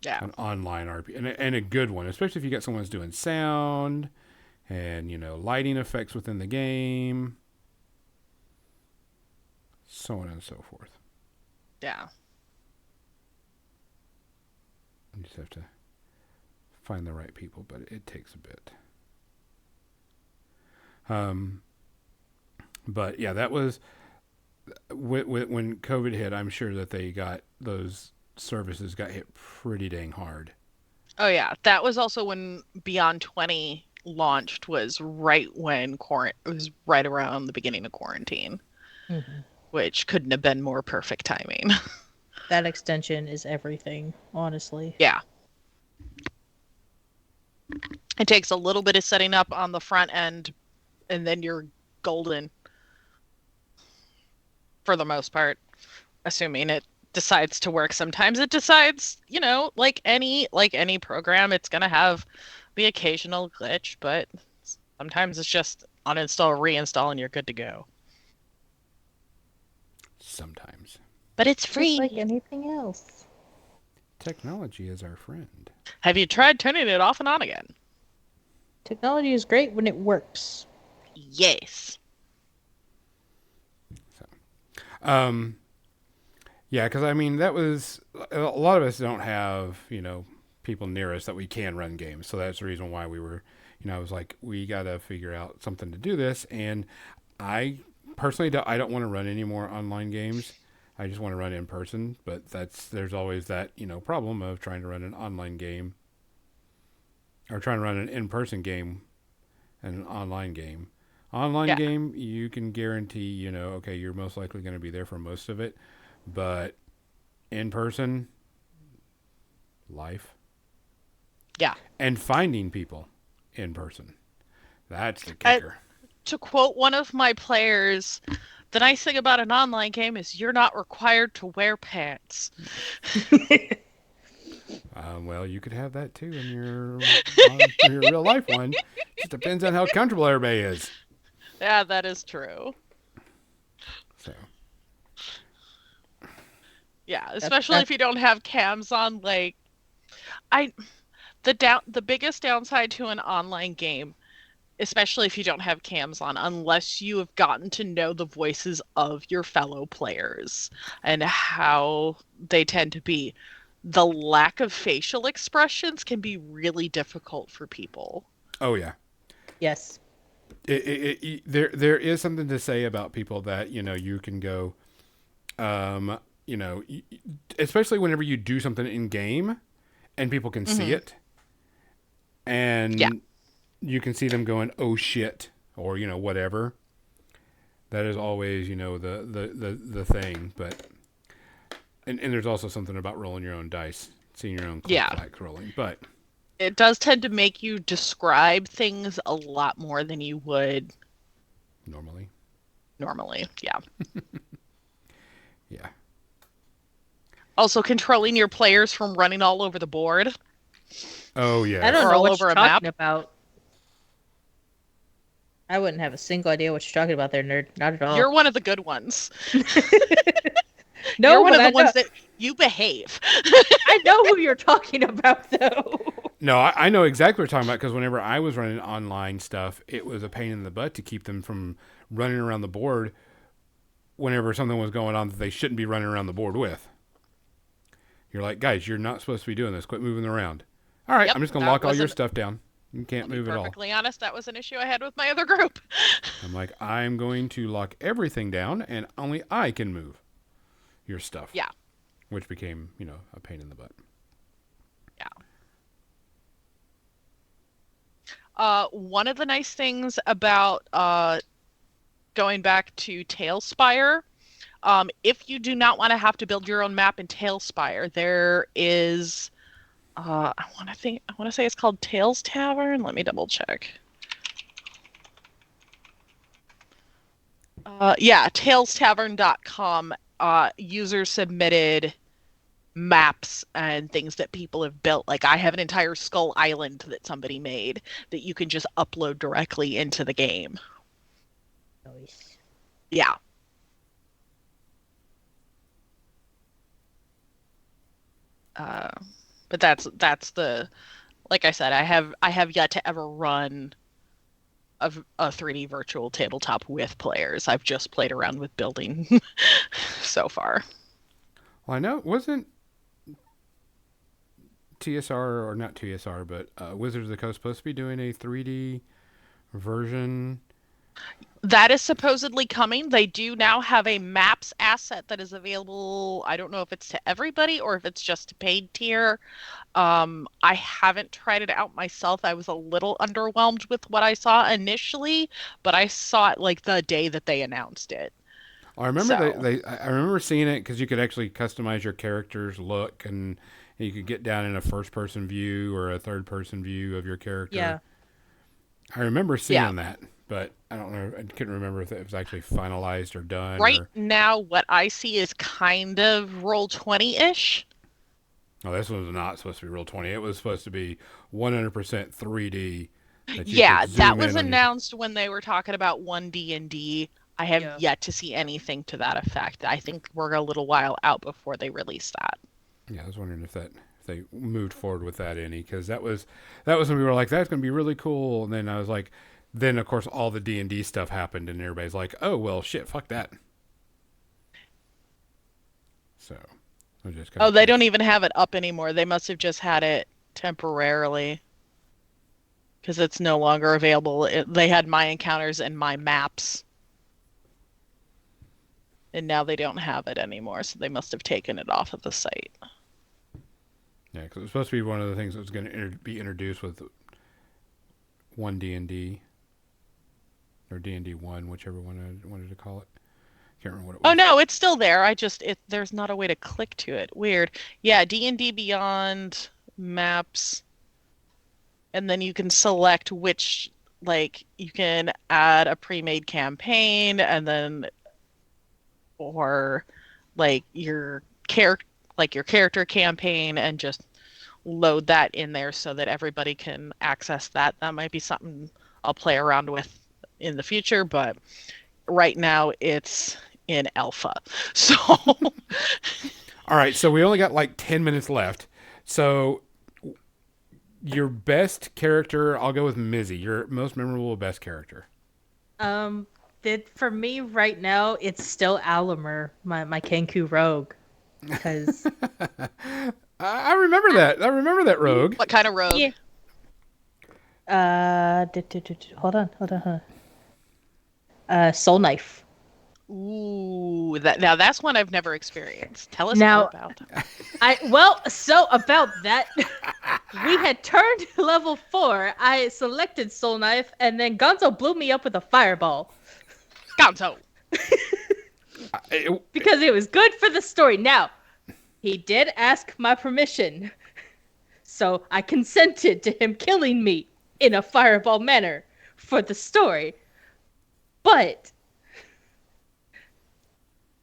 S3: Yeah.
S2: An online RPG. And a good one, especially if you got someone who's doing sound and, lighting effects within the game. So on and so forth.
S3: Yeah.
S2: You just have to find the right people, but it takes a bit. But yeah, that was when COVID hit. I'm sure that those services got hit pretty dang hard.
S3: Oh yeah, that was also when Beyond 20 launched. Was right when it was right around the beginning of quarantine, which couldn't have been more perfect timing.
S4: That extension is everything, honestly.
S3: Yeah. It takes a little bit of setting up on the front end, and then you're golden. For the most part, assuming it decides to work. Sometimes it decides, like any program, it's gonna have the occasional glitch, but sometimes it's just uninstall, reinstall, and you're good to go.
S2: Sometimes.
S3: But it's
S4: Just
S3: free.
S4: like anything else.
S2: Technology is our friend.
S3: Have you tried turning it off and on again?
S4: Technology is great when it works.
S3: Yes.
S2: Yeah, because I mean, that was a lot of us don't have, people near us that we can run games. So that's the reason why we were, I was like, we got to figure out something to do this. And I personally, I don't want to run any more online games. I just want to run in person. But there's always that, problem of trying to run an online game or trying to run an in-person game and an online game. Online game, you can guarantee, okay, you're most likely going to be there for most of it. But in person, life.
S3: Yeah.
S2: And finding people in person. That's the kicker.
S3: To quote one of my players, the nice thing about an online game is you're not required to wear pants.
S2: Well, you could have that too in your real life one. Just depends on how comfortable everybody is.
S3: Yeah, that is true.
S2: So.
S3: Yeah, especially if you don't have cams on. Like, the biggest downside to an online game, especially if you don't have cams on, unless you have gotten to know the voices of your fellow players and how they tend to be, the lack of facial expressions can be really difficult for people.
S2: Oh yeah.
S4: Yes.
S2: There is something to say about people that you can go, especially whenever you do something in game, and people can see it, and you can see them going, "Oh shit," or whatever. That is always the thing, but and there's also something about rolling your own dice, seeing your own click rolling, but
S3: it does tend to make you describe things a lot more than you would
S2: normally.
S3: Yeah.
S2: Yeah.
S3: Also, controlling your players from running all over the board.
S2: Oh yeah.
S4: I don't
S3: Or
S4: know
S3: all
S4: what
S3: over
S4: you're
S3: a map.
S4: talking about. I wouldn't have a single idea what you're talking about there, nerd. Not at all.
S3: You're one of the good ones.
S4: No,
S3: You're one
S4: but
S3: of the ones that you behave.
S4: I know who you're talking about, though.
S2: No, I know exactly what you're talking about, because whenever I was running online stuff, it was a pain in the butt to keep them from running around the board whenever something was going on that they shouldn't be running around the board with. You're like, guys, you're not supposed to be doing this. Quit moving around. All right,
S3: Yep,
S2: I'm just going to lock all your stuff down. You can't move at all.
S3: Perfectly honest, that was an issue I had with my other group.
S2: I'm like, I'm going to lock everything down, and only I can move your stuff.
S3: Yeah.
S2: Which became, a pain in the butt.
S3: Yeah. One of the nice things about going back to Tailspire, if you do not want to have to build your own map in Tailspire, there is, I want to say it's called Tails Tavern. Let me double check. TailsTavern.com. User submitted maps and things that people have built. Like, I have an entire Skull Island that somebody made that you can just upload directly into the game.
S4: Nice.
S3: Yeah. But that's the, like I said, I have yet to ever run a 3D virtual tabletop with players. I've just played around with building so far.
S2: Well, I know it wasn't TSR, or not TSR, but Wizards of the Coast supposed to be doing a 3D version.
S3: That is supposedly coming. They do now have a maps asset that is available. I don't know if it's to everybody or if it's just a paid tier. I haven't tried it out myself. I was a little underwhelmed with what I saw initially, but I saw it like the day that they announced it.
S2: I remember I remember seeing it because you could actually customize your character's look, and you could get down in a first-person view or a third-person view of your character.
S4: Yeah.
S2: I remember seeing that, but I don't know. I couldn't remember if it was actually finalized or done.
S3: Right now, what I see is kind of Roll20-ish.
S2: Oh, this one was not supposed to be Roll20. It was supposed to be 100% 3D.
S3: Yeah, that was announced when they were talking about 1D&D. I have
S4: Yeah.
S3: yet to see anything to that effect. I think we're a little while out before they release that.
S2: Yeah, I was wondering if they moved forward with that any, because that was when we were like, that's going to be really cool, and then I was like, then of course all the D&D stuff happened, and everybody's like, oh well, shit, fuck that. So I just kind
S3: Oh,
S2: of
S3: they don't even have it up anymore. They must have just had it temporarily because it's no longer available. They had my encounters and my maps, and now they don't have it anymore. So they must have taken it off of the site.
S2: Yeah, because it was supposed to be one of the things that was going to be introduced with one D&D or D&D 1, whichever one I wanted to call it. Can't remember what it was.
S3: Oh no, it's still there. There's not a way to click to it. Weird. Yeah, D&D Beyond maps, and then you can select which, like, you can add a pre-made campaign, and then, or like your character campaign, and just load that in there so that everybody can access that. That might be something I'll play around with in the future, but right now it's in alpha. So
S2: All right, so we only got like 10 minutes left. So your best character, I'll go with Mizzy. Your most memorable best character.
S4: For me right now, it's still Alimer, my Kenku rogue, because
S2: I remember that. I remember that rogue.
S3: what kind of rogue?
S4: yeah. Hold on. Soul Knife.
S3: Ooh, that's one I've never experienced. Tell us
S4: Now-
S3: more about.
S4: So about that, we had turned level 4. I selected Soul Knife, and then Gonzo blew me up with a fireball
S3: Gonzo.
S4: because it was good for the story. Now, he did ask my permission, so I consented to him killing me in a fireball manner for the story. But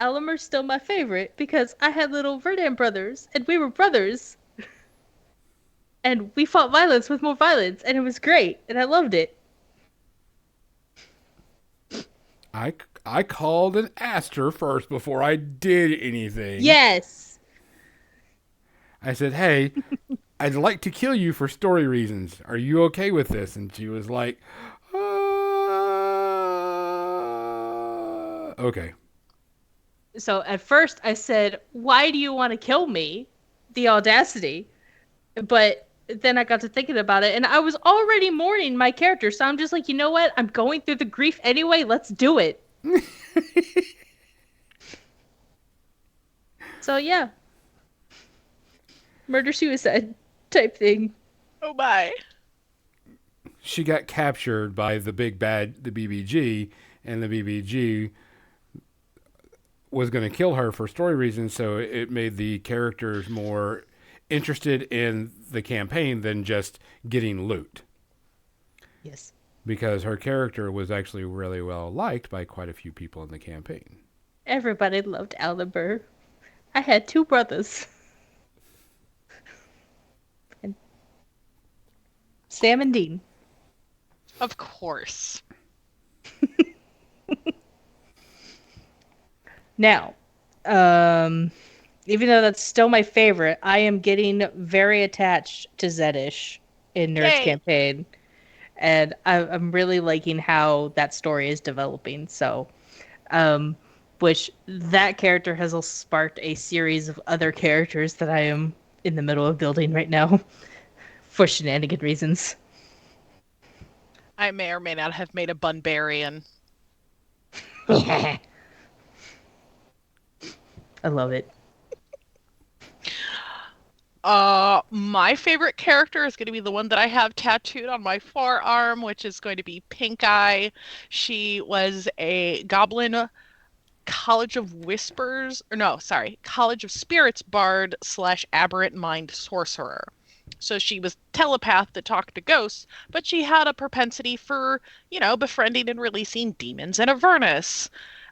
S4: Alimer's still my favorite because I had little Verdant brothers, and we were brothers. And we fought violence with more violence, and it was great, and I loved it.
S2: I called and asked her first before I did anything.
S4: Yes!
S2: I said, hey, I'd like to kill you for story reasons. Are you okay with this? And she was like, okay.
S4: So at first I said, why do you want to kill me? The audacity. But then I got to thinking about it, and I was already mourning my character, so I'm just like, you know what? I'm going through the grief anyway. Let's do it. So yeah. Murder-suicide type thing.
S3: Oh my.
S2: She got captured by the big bad, the BBG, and the BBG was going to kill her for story reasons, so it made the characters more interested in the campaign than just getting loot.
S4: Yes.
S2: Because her character was actually really well liked by quite a few people in the campaign.
S4: Everybody loved Alimer. I had 2 brothers. And Sam and Dean.
S3: Of course.
S4: Now, even though that's still my favorite, I am getting very attached to Zedish in Nerd's
S3: Yay.
S4: campaign. And I'm really liking how that story is developing. So, which that character has sparked a series of other characters that I am in the middle of building right now for shenanigan reasons.
S3: I may or may not have made a Bunbarian.
S4: I love it.
S3: My favorite character is going to be the one that I have tattooed on my forearm, which is going to be Pink Eye. She was a goblin College of Spirits bard / aberrant mind sorcerer. So she was telepath that talked to ghosts, but she had a propensity for, befriending and releasing demons in Avernus.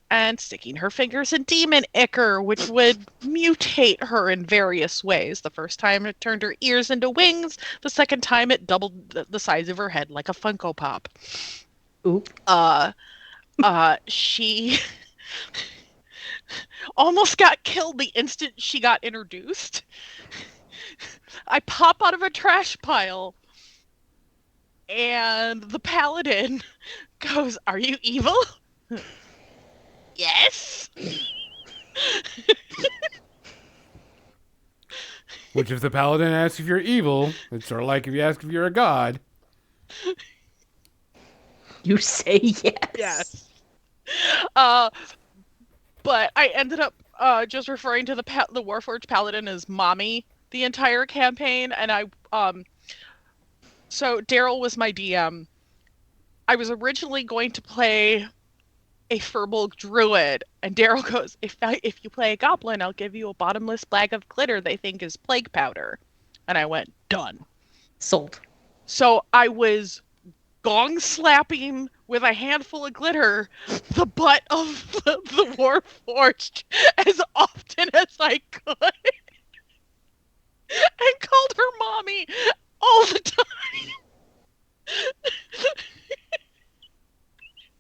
S3: And sticking her fingers in demon ichor, which would mutate her in various ways. The first time it turned her ears into wings. The second time it doubled the size of her head like a Funko Pop.
S4: Oop.
S3: She almost got killed the instant she got introduced. I pop out of a trash pile, and the paladin goes, "Are you evil?" Yes.
S2: Which, if the paladin asks if you're evil, it's sort of like if you ask if you're a god.
S4: You say yes.
S3: Yes. But I ended up just referring to the Warforged Paladin as mommy the entire campaign, and so Daryl was my DM. I was originally going to play a Firbolg Druid, and Daryl goes, if you play a Goblin, I'll give you a bottomless bag of glitter they think is plague powder. And I went, done.
S4: Sold.
S3: So I was gong slapping with a handful of glitter the butt of the Warforged as often as I could. And called her mommy all the time.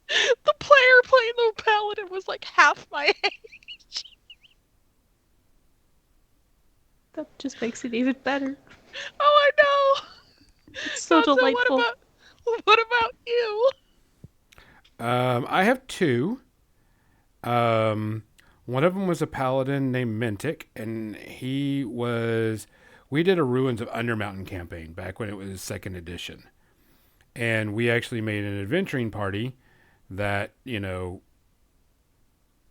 S3: The player playing the paladin was like half my age.
S4: That just makes it even better.
S3: Oh, I know.
S4: It's so
S3: Gonzo,
S4: delightful.
S3: What about you?
S2: I have two. One of them was a paladin named Mentic, and we did a Ruins of Undermountain campaign back when it was 2nd edition. And we actually made an adventuring party that,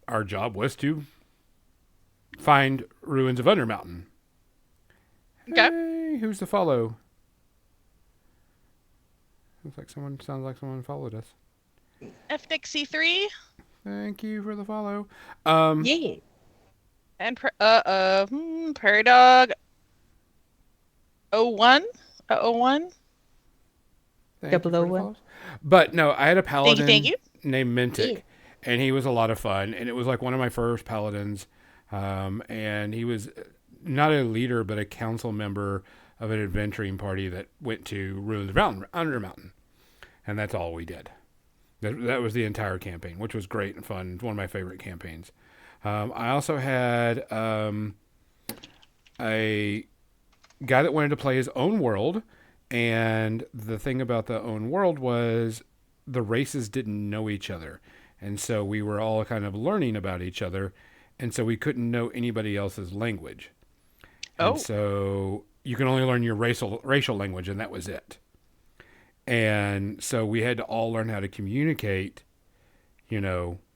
S2: our job was to find Ruins of Undermountain.
S3: Okay.
S2: Hey, who's the follow? Sounds like someone followed us.
S3: FNIC3
S2: Thank you for the follow.
S4: Yeah.
S3: and Prairie Dog 01. 01.
S2: Thank you for the
S4: 001.
S2: follows. But no, I had a paladin
S3: Thank you.
S2: named Mentic,
S4: Yeah.
S2: and he was a lot of fun, and it was like one of my first paladins, and he was not a leader but a council member of an adventuring party that went to Ruins of Undermountain, and that's all we did. That was the entire campaign, which was great and fun. It's one of my favorite campaigns. I also had a guy that wanted to play his own world, and the thing about the own world was the races didn't know each other, and so we were all kind of learning about each other, and so we couldn't know anybody else's language.
S3: Oh.
S2: And so you can only learn your racial language, and that was it. And so we had to all learn how to communicate,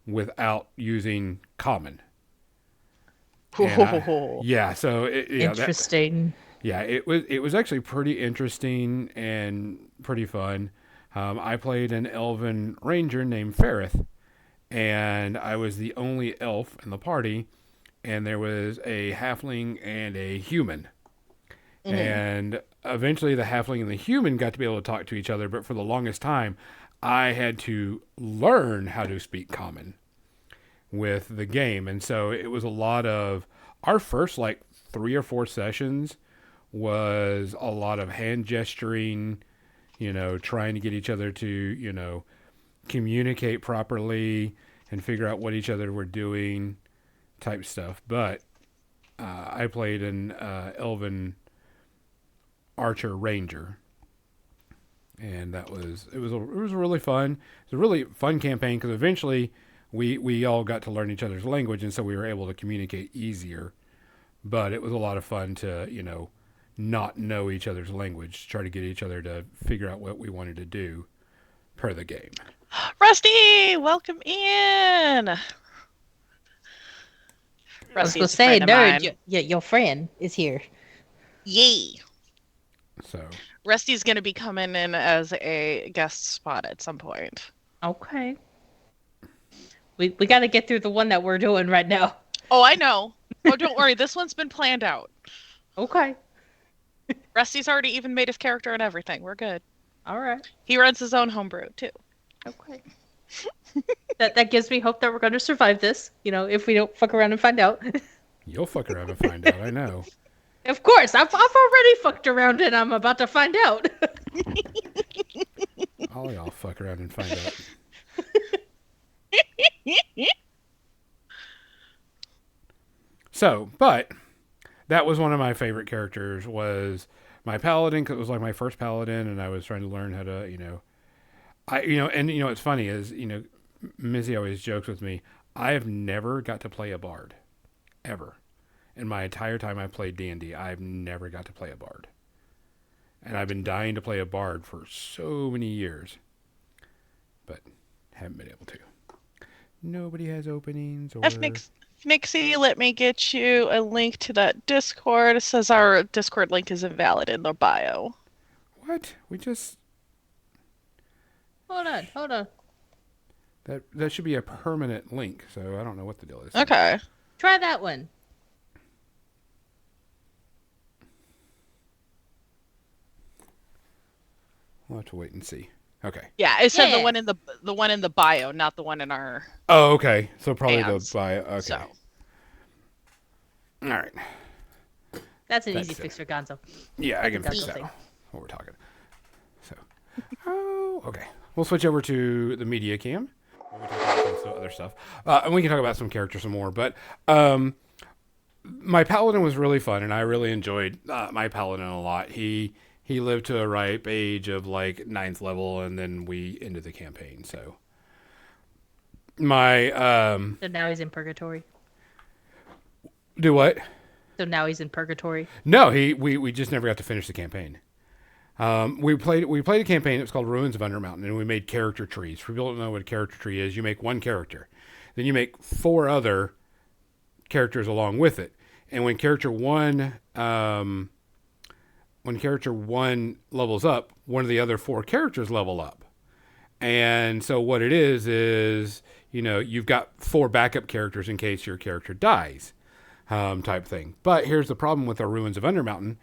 S2: without using common. And yeah, so
S4: Interesting.
S2: it was actually pretty interesting and pretty fun. I played an elven ranger named Ferrith, and I was the only elf in the party, and there was a halfling and a human. Mm-hmm. And eventually the halfling and the human got to be able to talk to each other, but for the longest time, I had to learn how to speak common with the game. And so it was a lot of our first 3 or 4 sessions was a lot of hand gesturing, trying to get each other to, communicate properly and figure out what each other were doing type stuff. But I played an elven archer ranger, and it was really fun. It was a really fun campaign because eventually we all got to learn each other's language, and so we were able to communicate easier. But it was a lot of fun to not know each other's language, try to get each other to figure out what we wanted to do per the game.
S3: Rusty, welcome in.
S4: I was
S3: Rusty
S4: going
S3: is
S4: to
S3: a
S4: say,
S3: friend of mine.
S4: nerd, your friend is here.
S3: Yay.
S2: So
S3: Rusty's going to be coming in as a guest spot at some point.
S4: Okay. We got to get through the one that we're doing right now.
S3: Oh, I know. Oh, don't worry. This one's been planned out.
S4: Okay.
S3: Rusty's already even made his character and everything. We're good.
S4: All right.
S3: He runs his own homebrew, too.
S4: Okay. that gives me hope that we're going to survive this, if we don't fuck around and find out.
S2: you'll fuck around and find out. I know.
S4: Of course. I've already fucked around and I'm about to find out.
S2: All y'all fuck around and find out. So, but that was one of my favorite characters was my paladin, because it was like my first paladin, and I was trying to learn how to, what's funny is, Missy always jokes with me, I have never got to play a bard, ever. In my entire time I've played D&D, I've never got to play a bard. And I've been dying to play a bard for so many years, but haven't been able to. Nobody has openings or...
S3: Nixie, let me get you a link to that Discord. It says our Discord link is invalid in the bio.
S2: What? We just...
S4: Hold on.
S2: That should be a permanent link, so I don't know what the deal is.
S3: Okay.
S4: Try that one.
S2: We'll have to wait and see. Okay.
S3: Yeah, it said
S4: Yeah.
S3: the one in the bio, not the one in our...
S2: Oh, okay. So probably
S3: Hands.
S2: the bio. Okay.
S3: So.
S2: All right.
S4: That's an
S2: That's
S4: easy
S2: it.
S4: fix for Gonzo.
S2: Yeah, I can
S4: That's
S2: fix
S4: the
S2: that.
S4: thing.
S2: What we're talking. So, okay. We'll switch over to the media cam. We talk about some other stuff, and we can talk about some characters some more. But my paladin was really fun, and I really enjoyed my paladin a lot. He lived to a ripe age of like 9th level, and then we ended the campaign. So my
S4: So now he's in purgatory.
S2: do what?
S4: So now he's in purgatory.
S2: No, we just never got to finish the campaign. We played a campaign. It was called Ruins of Undermountain, and we made character trees. For people who don't know what a character tree is, you make one character, then you make 4 other characters along with it. And when character one levels up, one of the other 4 characters level up. And so what it is you've got 4 backup characters in case your character dies, type thing. But here's the problem with our Ruins of Undermountain.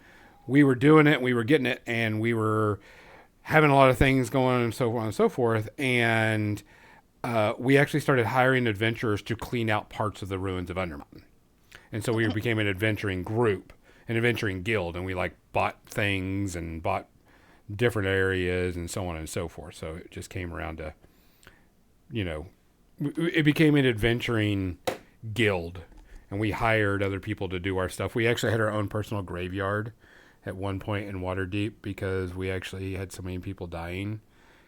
S2: We were doing it, we were getting it, and we were having a lot of things going on and so on and so forth. And we actually started hiring adventurers to clean out parts of the Ruins of Undermountain. And so we became an adventuring group, an adventuring guild, and we bought things and bought different areas and so on and so forth. So it just came around to, it became an adventuring guild, and we hired other people to do our stuff. We actually had our own personal graveyard at one point in Waterdeep because we actually had so many people dying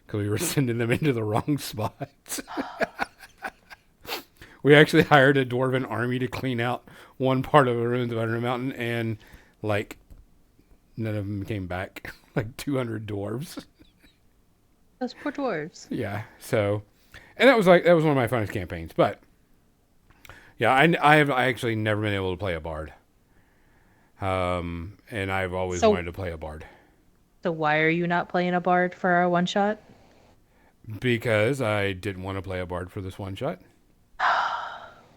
S2: because we were sending them into the wrong spots. We actually hired a dwarven army to clean out one part of the Ruins of Undermountain, and none of them came back. 200 dwarves.
S4: Those poor dwarves.
S2: Yeah. So, and that was one of my funnest campaigns. But yeah, I have actually never been able to play a bard. And I've always wanted to play a bard.
S4: So why are you not playing a bard for our one shot?
S2: Because I didn't want to play a bard for this one shot.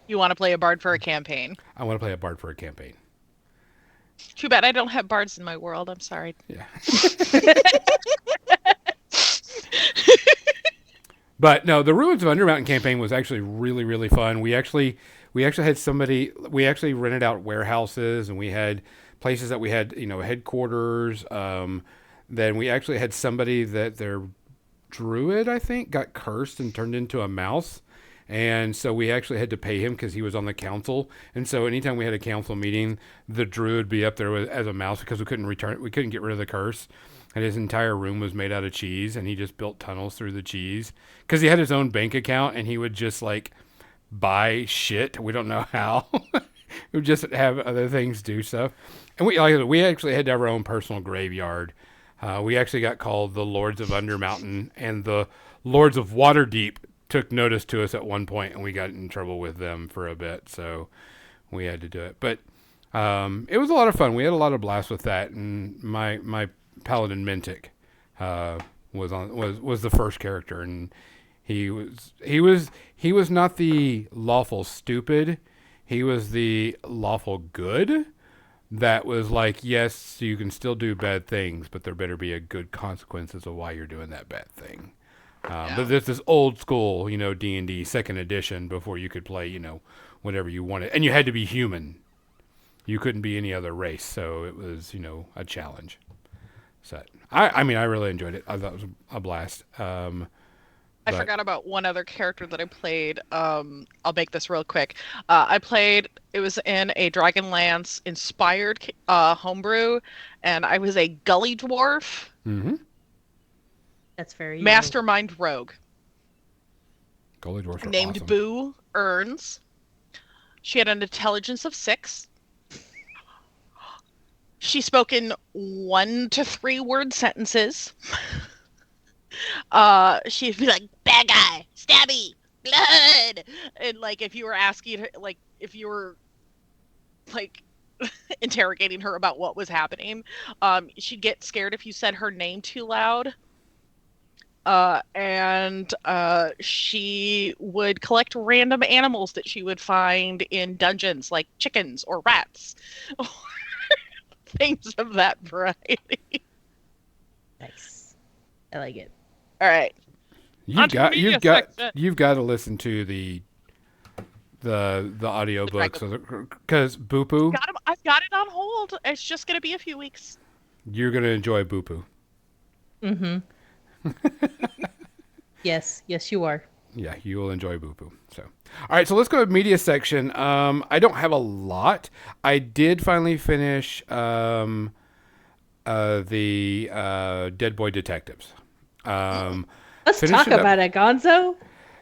S3: You want to play a bard for a campaign?
S2: I want to play a bard for a campaign.
S3: Too bad I don't have bards in my world. I'm sorry.
S2: Yeah. But no, the Ruins of Undermountain campaign was actually really, really fun. We actually had we actually rented out warehouses, and we had places that we had, headquarters. Then we actually had somebody that their druid, I think, got cursed and turned into a mouse. And so we actually had to pay him because he was on the council. And so anytime we had a council meeting, the druid would be up there as a mouse because we couldn't get rid of the curse. And his entire room was made out of cheese, and he just built tunnels through the cheese because he had his own bank account, and he would just buy shit. We don't know how. We would just have other things do stuff. And we actually had to have our own personal graveyard. We actually got called the Lords of Undermountain, and the Lords of Waterdeep took notice to us at one point, and we got in trouble with them for a bit, so we had to do it. But it was a lot of fun. We had a lot of blasts with that, and my Paladin Mintic was the first character, and he was not the lawful stupid. He was the lawful good. That was yes, you can still do bad things, but there better be a good consequences of why you're doing that bad thing. But this is old school, D&D 2nd edition before you could play, whatever you wanted. And you had to be human. You couldn't be any other race. So it was, a challenge. So I really enjoyed it. I thought it was a blast.
S3: I
S2: But
S3: forgot about one other character that I played. I'll make this real quick. It was in a Dragonlance inspired homebrew, and I was a gully dwarf,
S2: mm-hmm.
S4: That's very you.
S3: mastermind rogue,
S2: Gully dwarfs are
S3: named
S2: awesome.
S3: Boo Earns. She had an intelligence of 6. She spoke in 1 to 3 word sentences. She'd be like, "Bad guy, stabby, blood," and like if you were asking her, like if you were like interrogating her about what was happening, she'd get scared if you said her name too loud. And she would collect random animals that she would find in dungeons, like chickens or rats, or things of that variety.
S4: Nice. I like it.
S3: All right.
S2: You've got
S3: media section.
S2: you've got to listen to the audio books because Boopoo,
S3: I've got it on hold. It's just gonna be a few weeks.
S2: you're gonna enjoy Boopoo.
S4: Mm-hmm. Yes, you are.
S2: Yeah, you will enjoy Boopoo. So, all right, so let's go to media section. I don't have a lot. I did finally finish the Dead Boy Detectives.
S4: Let's
S2: finish
S4: talk
S2: it up.
S4: about it, Gonzo.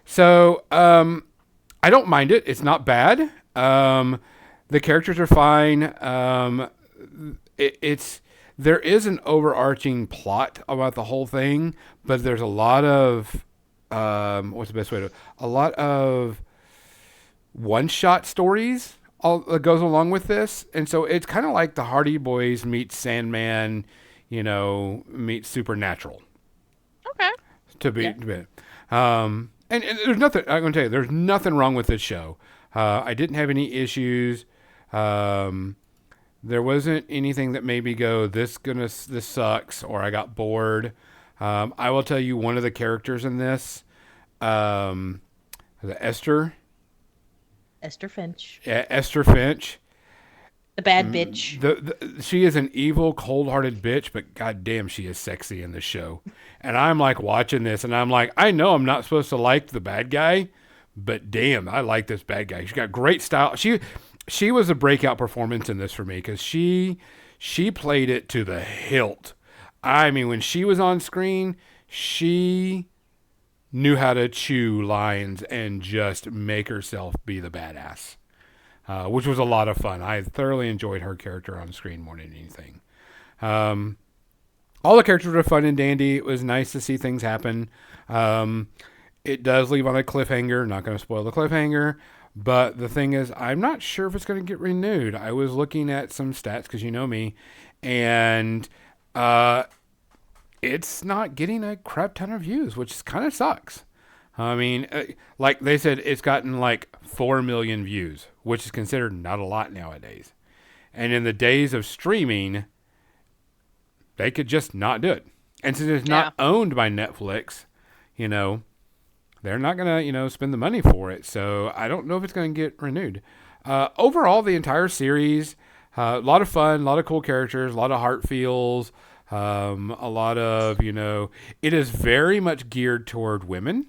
S2: So, I don't mind it. It's not bad. The characters are fine. There is an overarching plot about the whole thing, but there's a lot of what's the best way to? A lot of one-shot stories that goes along with this, and so it's kind of like the Hardy Boys meet Sandman, meet Supernatural.
S3: Okay.
S2: And there's nothing, I'm going to tell you, there's nothing wrong with this show. I didn't have any issues. There wasn't anything that made me go, this sucks, or I got bored. I will tell you one of the characters in this, Esther
S4: Finch.
S2: Yeah, Esther Finch.
S4: The bad bitch.
S2: She is an evil, cold-hearted bitch, but goddamn, she is sexy in this show. And I'm like watching this, and I'm like, I know I'm not supposed to like the bad guy, but damn, I like this bad guy. She's got great style. She was a breakout performance in this for me because she played it to the hilt. I mean, when she was on screen, she knew how to chew lines and just make herself be the badass. Which was a lot of fun. I thoroughly enjoyed her character on screen more than anything. All the characters were fun and dandy. It was nice to see things happen. It does leave on a cliffhanger. Not going to spoil the cliffhanger. But the thing is, I'm not sure if it's going to get renewed. I was looking at some stats because you know me. And it's not getting a crap ton of views, which kind of sucks. I mean, like they said, it's gotten like 4 million views, which is considered not a lot nowadays. And in the days of streaming, they could just not do it. And since it's not owned by Netflix, they're not going to, spend the money for it. So I don't know if it's going to get renewed. Overall, the entire series, a lot of fun, a lot of cool characters, a lot of heart feels, a lot of, it is very much geared toward women.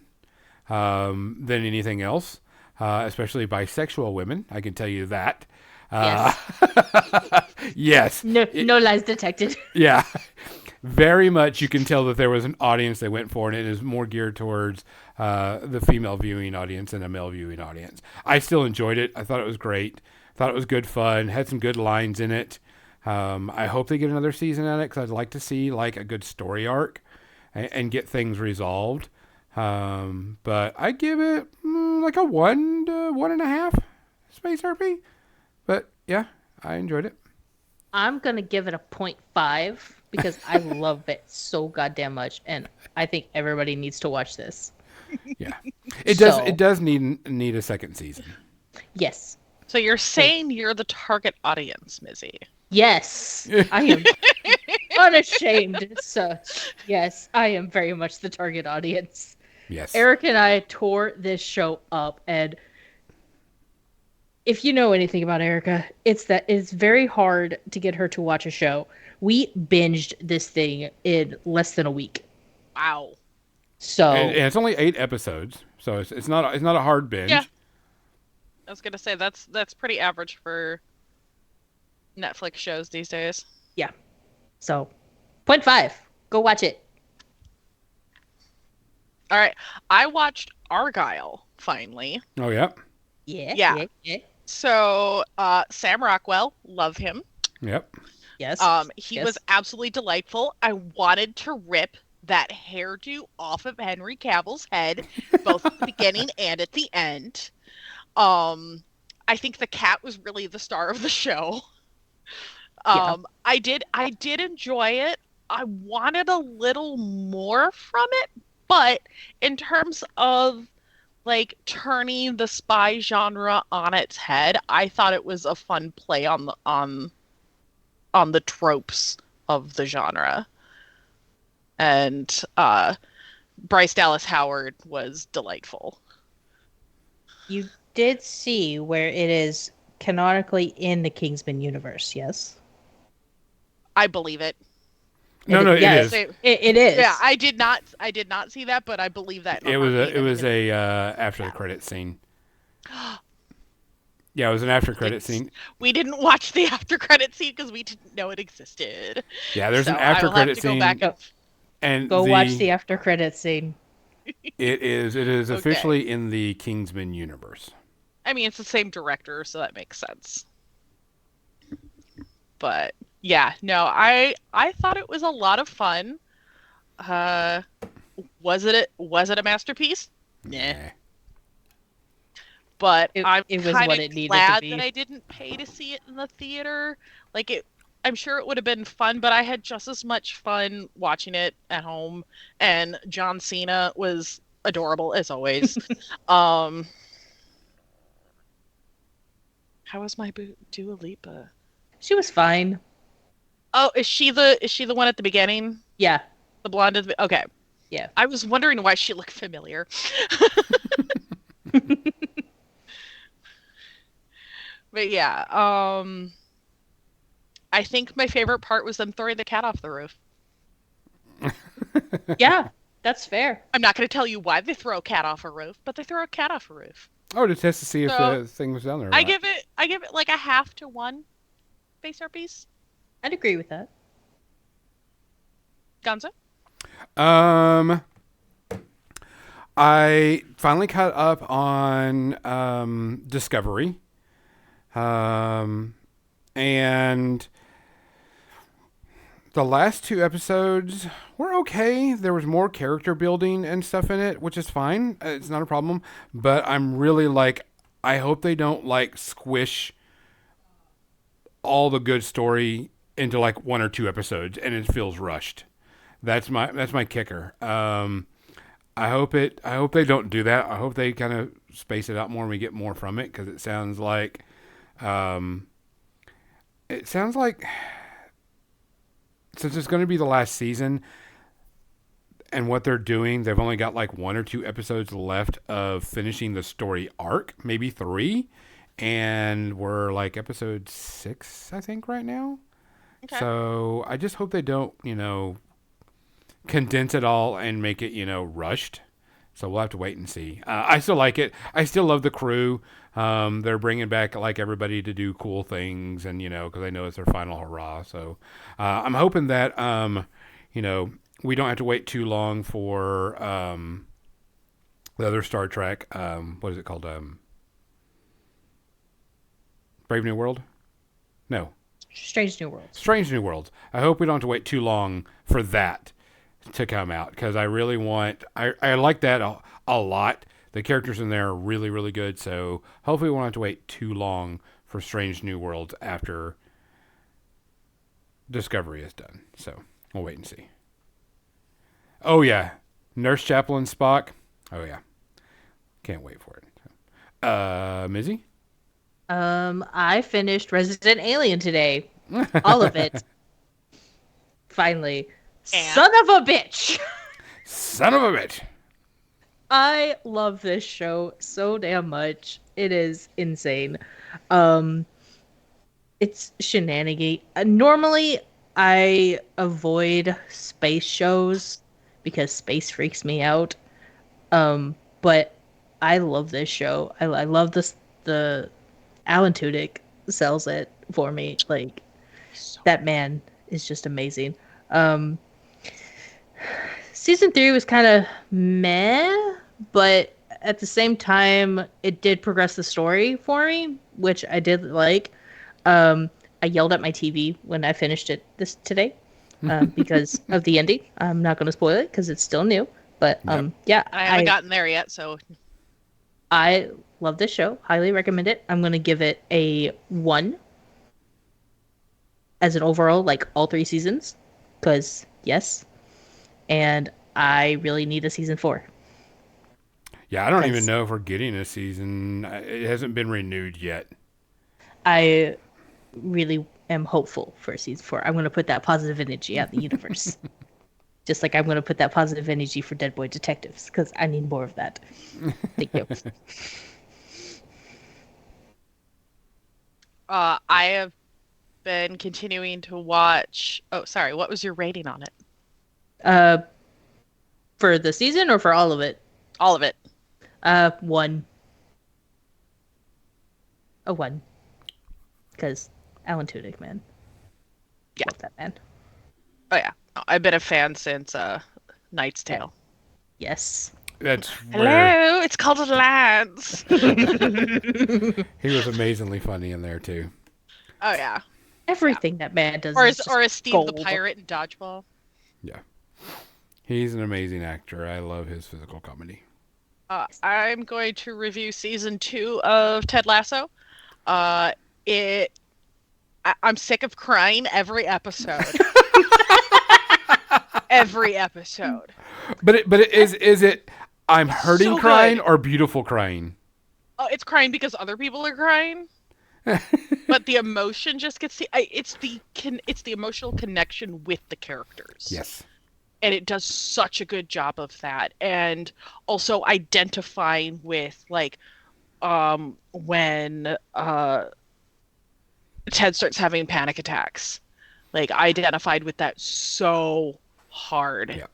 S2: Than anything else, especially bisexual women. I can tell you that. Yes.
S4: No lies detected.
S2: Yeah. Very much you can tell that there was an audience they went for, and it is more geared towards the female viewing audience than a male viewing audience. I still enjoyed it. I thought it was great. Thought it was good fun. Had some good lines in it. I hope they get another season at it because I'd like to see like a good story arc and get things resolved. But I give it like a 1 to 1.5 Space Harpy. But yeah, I enjoyed it.
S4: I'm going to give it a 0.5 because I love it so goddamn much. And I think everybody needs to watch this.
S2: Yeah. It does need a second season.
S4: Yes.
S3: So you're saying you're the target audience, Mizzy?
S4: Yes. I am unashamed such. Yes, I am very much the target audience.
S2: Yes.
S4: Eric and I tore this show up, and if you know anything about Erica, it's that it's very hard to get her to watch a show. We binged this thing in less than a week.
S3: Wow.
S4: So
S2: And it's only 8 episodes, so it's not a hard binge.
S3: Yeah. I was gonna say that's pretty average for Netflix shows these days.
S4: yeah. So 0.5. Go watch it.
S3: All right, I watched Argyle finally.
S2: Oh yeah,
S4: Yeah.
S3: Yeah.
S4: Yeah. Yeah.
S3: So Sam Rockwell, love him.
S2: yep.
S4: Yes.
S3: He
S4: Yes.
S3: was absolutely delightful. I wanted to rip that hairdo off of Henry Cavill's head, both at the beginning and at the end. I think the cat was really the star of the show.
S4: Yeah.
S3: I did enjoy it. I wanted a little more from it, but in terms of like turning the spy genre on its head, I thought it was a fun play on the tropes of the genre. And Bryce Dallas Howard was delightful.
S4: You did see where it is canonically in the Kingsman universe, yes?
S2: Oh,
S3: I believe it.
S2: No, it
S4: yes,
S2: is.
S4: It is.
S3: Yeah, I did not see that, but I believe that.
S2: It was a after the credit scene. Yeah, it was an after credit scene.
S3: We didn't watch the after credit scene because we didn't know it existed.
S2: Yeah, there's
S3: So
S2: an after
S3: I will have
S2: credit
S3: to go
S2: scene,
S3: back and
S2: and
S4: Go watch the after credit scene.
S2: It is
S3: Okay.
S2: officially in the Kingsman universe.
S3: I mean, it's the same director, so that makes sense. But yeah, no, I thought it was a lot of fun. Was it a masterpiece? Nah. But I'm
S4: It was
S3: kind
S4: what
S3: of
S4: it needed to
S3: glad
S4: be.
S3: that I didn't pay to see it in the theater. Like it, I'm sure it would have been fun, but I had just as much fun watching it at home. And John Cena was adorable as always. How was my Dua Lipa?
S4: She was fine.
S3: Oh, is she the one at the beginning?
S4: Yeah.
S3: The blonde at the okay.
S4: Yeah.
S3: I was wondering why she looked familiar. But yeah, I think my favorite part was them throwing the cat off the roof.
S4: Yeah, that's fair.
S3: I'm not going to tell you why they throw a cat off a roof, but they throw a cat off a roof.
S2: Oh, to test to see if
S3: So,
S2: the thing was down there. Or
S3: I
S2: not.
S3: give it like a 1/2 to 1 base piece.
S4: I'd agree with that.
S3: Gonzo?
S2: I finally caught up on Discovery. And the last 2 episodes were okay. There was more character building and stuff in it, which is fine. It's not a problem. But I'm really like, I hope they don't like squish all the good story into like 1 or 2 episodes and it feels rushed. That's my kicker. I hope they don't do that. I hope they kind of space it out more and we get more from it because it sounds like since it's going to be the last season and what they're doing, they've only got like 1 or 2 episodes left of finishing the story arc, maybe 3, and we're like episode 6, I think, right now.
S3: Okay.
S2: So I just hope they don't, condense it all and make it, rushed. So we'll have to wait and see. I still like it. I still love the crew. They're bringing back like everybody to do cool things, and because I know it's their final hurrah. So I'm hoping that we don't have to wait too long for the other Star Trek. What is it called? Brave New World? No.
S4: Strange New Worlds.
S2: Strange New Worlds. I hope we don't have to wait too long for that to come out because I really want. I like that a lot. The characters in there are really, really good. So hopefully we won't have to wait too long for Strange New Worlds after Discovery is done. So we'll wait and see. Oh yeah, Nurse Chaplain Spock. Oh yeah, can't wait for it. Mizzy.
S4: I finished Resident Alien today. All of it. Finally.
S3: And?
S4: Son of a bitch.
S2: Son of a bitch.
S4: I love this show so damn much. It is insane. It's shenanigan. Normally, I avoid space shows because space freaks me out. But I love this show. I love this. The Alan Tudyk sells it for me. Like that man is just amazing. Season 3 was kind of meh, but at the same time, it did progress the story for me, which I did like. I yelled at my TV when I finished it today because of the ending. I'm not going to spoil it because it's still new. But yeah,
S3: I haven't gotten there yet, so
S4: I love this show. Highly recommend it. I'm going to give it a 1 as an overall, like all 3 seasons, because yes. And I really need a season 4.
S2: Yeah, I don't even know if we're getting a season. It hasn't been renewed yet.
S4: I really am hopeful for season 4. I'm going to put that positive energy out in the universe. Just like I'm going to put that positive energy for Dead Boy Detectives, because I need more of that. Thank you.
S3: I have been continuing to watch. Oh, sorry. What was your rating on it?
S4: For the season or for all of it?
S3: All of it.
S4: 1. A 1. Because Alan Tudyk, man.
S3: Yeah.
S4: Love that man.
S3: Oh yeah, I've been a fan since Knight's Tale.
S4: Yes.
S2: That's
S3: Hello,
S2: where
S3: it's called Lance.
S2: he was amazingly funny in there too.
S3: Oh yeah.
S4: Everything that man does.
S3: Or
S4: is
S3: as Steve
S4: gold.
S3: the Pirate in Dodgeball.
S2: Yeah, he's an amazing actor. I love his physical comedy.
S3: I'm going to review season 2 of Ted Lasso. I'm sick of crying every episode. Every episode.
S2: But is it I'm hurting
S3: So
S2: crying
S3: good.
S2: or beautiful crying?
S3: It's crying because other people are crying. But the emotion just gets it's the emotional connection with the characters.
S2: Yes.
S3: And it does such a good job of that, and also identifying with like when Ted starts having panic attacks. Like I identified with that so hard.
S2: Yeah.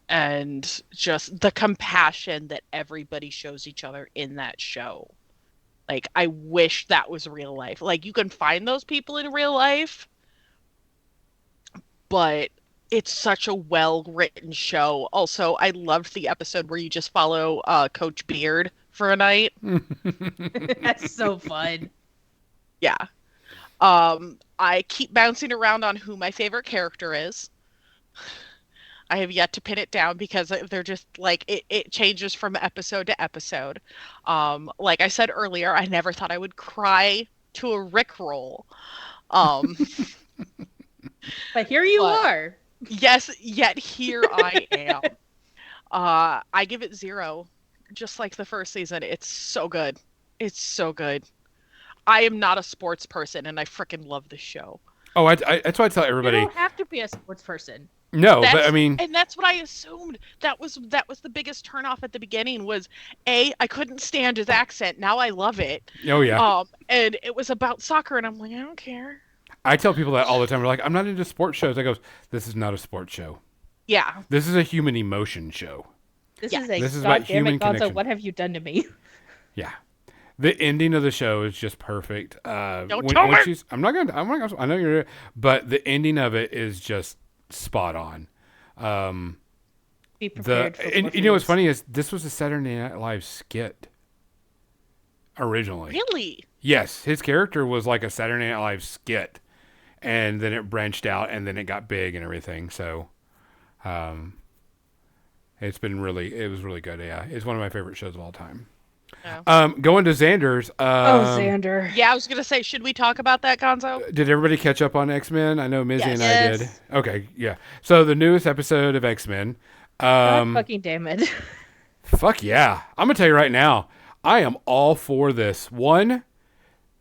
S3: And just the compassion that everybody shows each other in that show. Like I wish that was real life. Like you can find those people in real life, but it's such a well-written show. Also, I loved the episode where you just follow Coach Beard for a night.
S4: That's so fun.
S3: Yeah. I keep bouncing around on who my favorite character is. I have yet to pin it down because they're just like it changes from episode to episode. Like I said earlier, I never thought I would cry to a Rickroll.
S4: But here you are.
S3: Yes, yet here I am. I give it 0, just like the first season. It's so good. It's so good. I am not a sports person, and I freaking love this show.
S2: Oh, that's why I tell everybody.
S4: You don't have to be a sports person.
S2: No, but I mean,
S3: and that's what I assumed. That was the biggest turnoff at the beginning. Was I couldn't stand his accent. Now I love it.
S2: oh yeah.
S3: And it was about soccer, and I'm like, I don't care.
S2: I tell people that all the time. They're like, I'm not into sports shows. I go, this is not a sports show.
S3: Yeah.
S2: This is a human emotion show.
S4: This
S3: Yeah.
S4: is a
S2: This is about
S4: goddamn
S2: human
S4: it, Gonzo,
S2: connection.
S4: what have you done to me?
S2: Yeah. The ending of the show is just perfect.
S3: Don't tell me.
S2: I'm not gonna. I know you're. But the ending of it is just spot on.
S4: Be prepared for
S2: And you know what's funny is this was a Saturday Night Live skit. Originally.
S3: Really?
S2: Yes, his character was like a Saturday Night Live skit, and then it branched out, and then it got big and everything. So, it was really good. Yeah, it's one of my favorite shows of all time.
S3: Oh.
S2: Going to Xander's.
S4: Xander.
S3: Yeah, I was gonna say, should we talk about that, Gonzo?
S2: Did everybody catch up on X-Men? I know Mizzy and I
S4: Yes.
S2: did. Okay, yeah. So the newest episode of X-Men.
S4: God fucking damn it.
S2: Fuck yeah. I'm going to tell you right now, I am all for this. One,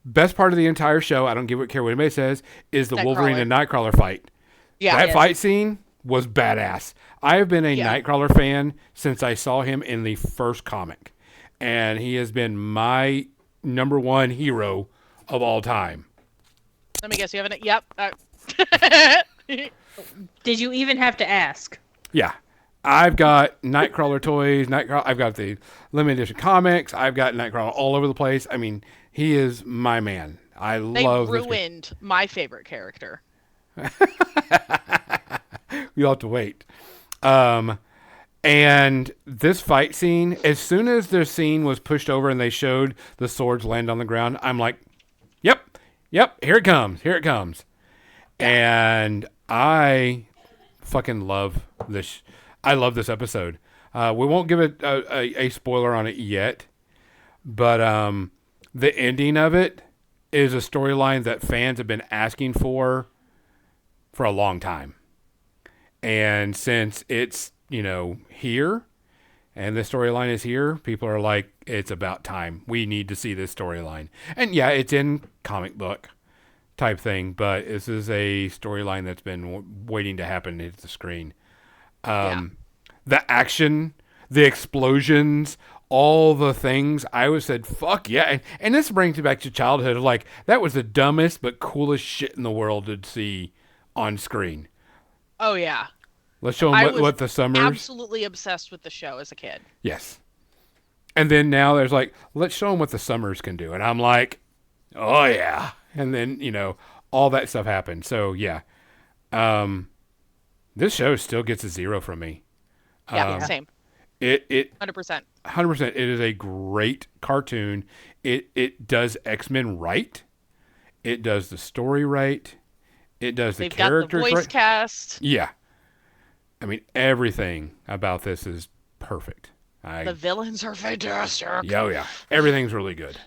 S2: best part of the entire show, I don't care what anybody says, is the Wolverine and Nightcrawler fight.
S3: Yeah.
S2: That fight scene was badass. I have been a
S3: Yeah.
S2: Nightcrawler fan since I saw him in the first comic. And he has been my number one hero of all time.
S3: Let me guess. You haven't? Yep.
S4: Did you even have to ask?
S2: Yeah. I've got Nightcrawler toys. I've got the limited edition comics. I've got Nightcrawler all over the place. I mean, he is my man. I
S3: They
S2: love this guy.
S3: ruined my favorite character.
S2: You'll have to wait. And this fight scene, as soon as the scene was pushed over and they showed the swords land on the ground, I'm like, yep, here it comes. And I fucking love this. I love this episode. We won't give it a spoiler on it yet, but the ending of it is a storyline that fans have been asking for a long time. And since it's, here and the storyline is here, people are like, it's about time. We need to see this storyline. And yeah, it's in comic book type thing, but this is a storyline that's been waiting to happen at the screen. The action, the explosions, all the things, I always said, fuck yeah. And this brings me back to childhood. Like, that was the dumbest but coolest shit in the world to see on screen.
S3: Oh yeah.
S2: Let's show
S3: I
S2: them
S3: was
S2: what the Summers.
S3: absolutely obsessed with the show as a kid.
S2: Yes. And then now there's like, let's show them what the Summers can do. And I'm like, oh yeah. And then, all that stuff happened. So yeah. This show still gets a 0 from me.
S3: Yeah, same.
S2: It
S3: 100%.
S2: 100%. It is a great cartoon. It does X-Men right. It does the story right. It does the
S3: They've got the
S2: characters
S3: voice
S2: right.
S3: cast.
S2: Yeah. I mean, everything about this is perfect.
S3: The villains are fantastic.
S2: Yeah. Everything's really good.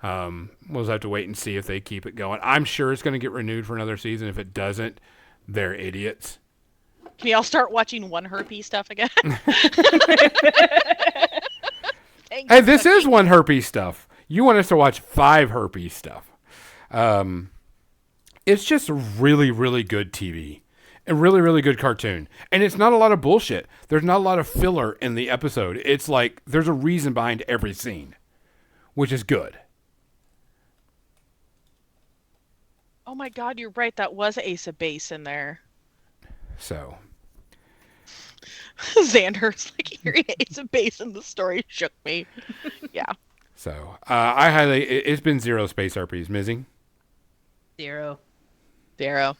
S2: We'll just have to wait and see if they keep it going. I'm sure it's going to get renewed for another season. If it doesn't, they're idiots.
S3: Can y'all start watching One Herpes stuff again?
S2: Hey, this is One Herpes stuff. You want us to watch 5 Herpes stuff. It's just really, really good TV. A really, really good cartoon. And it's not a lot of bullshit. There's not a lot of filler in the episode. It's like there's a reason behind every scene, which is good.
S3: Oh my god, you're right. That was Ace of Base in there.
S2: So,
S3: Xander's like hearing Ace of Base in the story shook me. Yeah.
S2: so it's been 0 space RPs. Mizzy?
S4: 0.
S3: Darrow.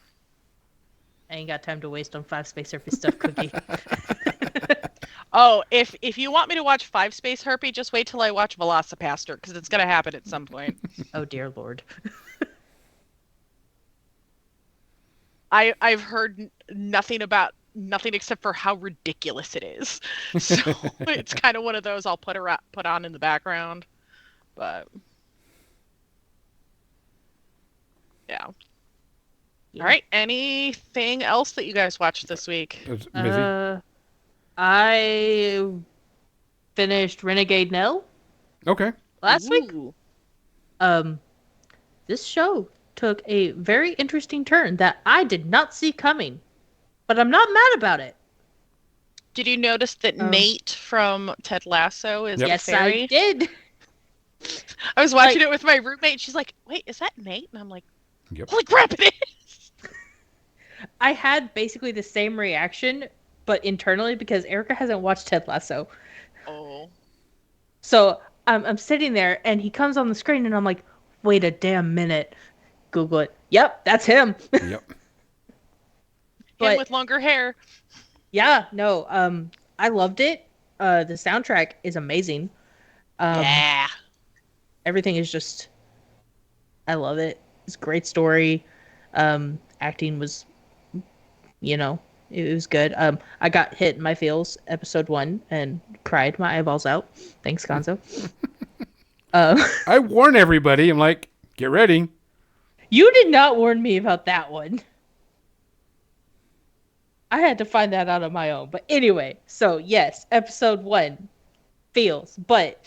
S4: I ain't got time to waste on 5 Space Surface stuff, Cookie.
S3: Oh, if you want me to watch 5 Space Herpy, just wait till I watch Velocipaster, because it's gonna happen at some point.
S4: Oh dear Lord.
S3: I've heard nothing except for how ridiculous it is. So it's kind of one of those I'll put on in the background. But yeah. All right. Anything else that you guys watched this week?
S2: Mizzy?
S4: I finished Renegade Nell
S2: Okay.
S4: last week.
S3: Ooh.
S4: This show took a very interesting turn that I did not see coming, but I'm not mad about it.
S3: Did you notice that Nate from Ted Lasso is
S2: Yep.
S3: a
S4: Yes,
S3: fairy?
S4: I did.
S3: I was watching it with my roommate. She's like, "Wait, is that Nate?" And I'm like,
S2: Yep.
S3: "Holy crap, it is!"
S4: I had basically the same reaction, but internally because Erica hasn't watched Ted Lasso.
S3: Oh.
S4: So I'm sitting there and he comes on the screen and I'm like, wait a damn minute. Google it. Yep, that's him.
S2: Yep.
S3: Him
S4: But-
S3: with longer hair.
S4: Yeah, no, I loved it. The soundtrack is amazing.
S3: Yeah.
S4: Everything is just, I love it. It's a great story. Acting was, it was good. I got hit in my feels episode 1 and cried my eyeballs out. Thanks, Gonzo.
S2: I warn everybody. I'm like, get ready.
S4: You did not warn me about that one. I had to find that out on my own. But anyway, so yes, episode 1 feels, but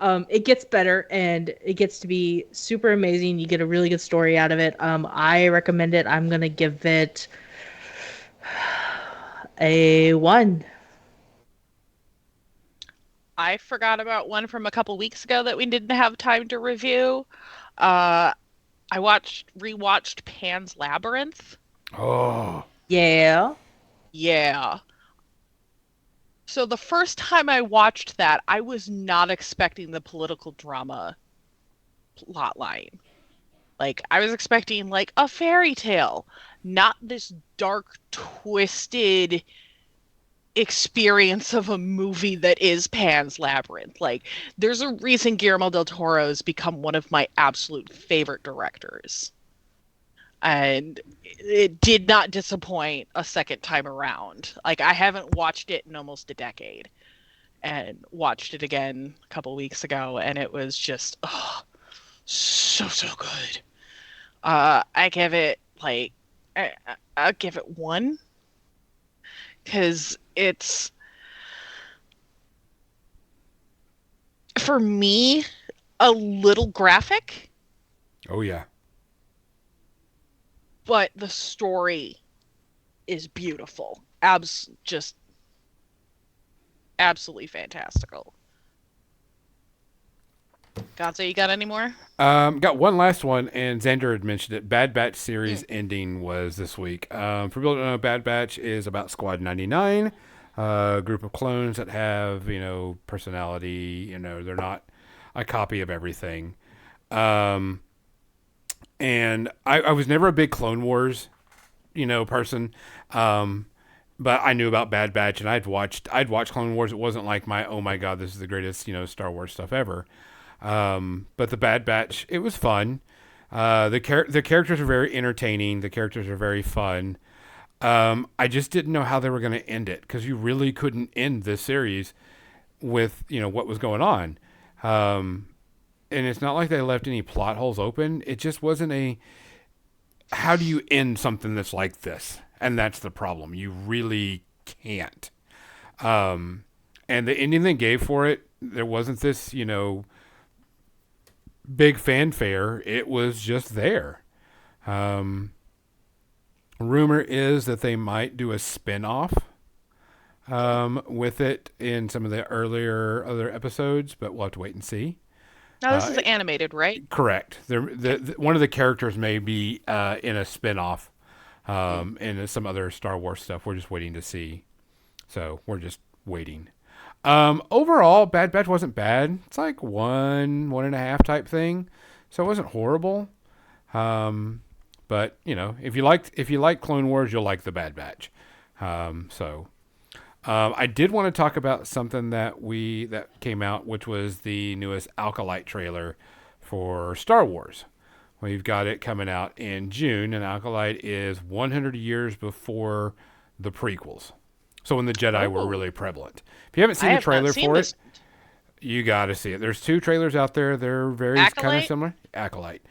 S4: it gets better and it gets to be super amazing. You get a really good story out of it. I recommend it. I'm gonna give it a 1.
S3: I forgot about one from a couple weeks ago that we didn't have time to review. I rewatched Pan's Labyrinth.
S2: Oh.
S4: Yeah.
S3: Yeah. So the first time I watched that, I was not expecting the political drama plot line. Like, I was expecting, like, a fairy tale, not this dark, twisted experience of a movie that is Pan's Labyrinth. Like, there's a reason Guillermo del Toro has become one of my absolute favorite directors. And it did not disappoint a second time around. Like, I haven't watched it in almost a decade, and watched it again a couple weeks ago, and it was just so good. I give it like I'll give it 1 because it's, for me, a little graphic,
S2: Oh yeah.
S3: but the story is beautiful. Just absolutely fantastical. Gonzo, you got any more?
S2: Got one last one, and Xander had mentioned it. Bad Batch series ending was this week. For people who don't know, Bad Batch is about Squad 99, a group of clones that have, personality. They're not a copy of everything. And I was never a big Clone Wars, person. But I knew about Bad Batch, and I'd watched Clone Wars. It wasn't like oh my God, this is the greatest, Star Wars stuff ever. But the Bad Batch, it was fun. The characters are very entertaining. The characters are very fun. I just didn't know how they were going to end it, because you really couldn't end this series with, what was going on. And it's not like they left any plot holes open. It just wasn't how do you end something that's like this? And that's the problem. You really can't. And the ending they gave for it, there wasn't this, big fanfare. It was just there. Rumor is that they might do a spin-off with it in some of the other episodes, but we'll have to wait and see.
S3: Now, this is animated, right?
S2: Correct. One of the characters may be in a spin-off in some other Star Wars stuff. We're just waiting to see. So we're just waiting. Overall, Bad Batch wasn't bad. It's like 1.5 type thing. So it wasn't horrible. But if you like Clone Wars, you'll like the Bad Batch. I did want to talk about something that came out, which was the newest Acolyte trailer for Star Wars. We've got it coming out in June, and Acolyte is 100 years before the prequels. So when the Jedi were really prevalent. If you haven't seen the trailer for it, you got to see it. There's 2 trailers out there. They're very kind of similar. Acolyte.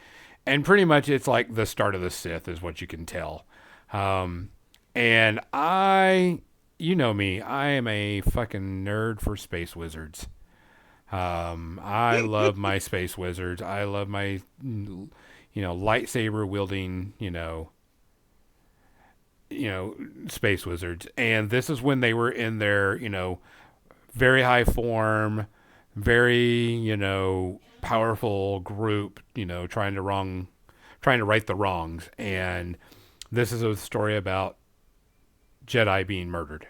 S2: And pretty much it's like the start of the Sith is what you can tell. And you know me, I am a fucking nerd for space wizards. I love my space wizards. I love my, lightsaber wielding, space wizards. And this is when they were in their, very high form, very, powerful group, trying to right the wrongs. And this is a story about Jedi being murdered.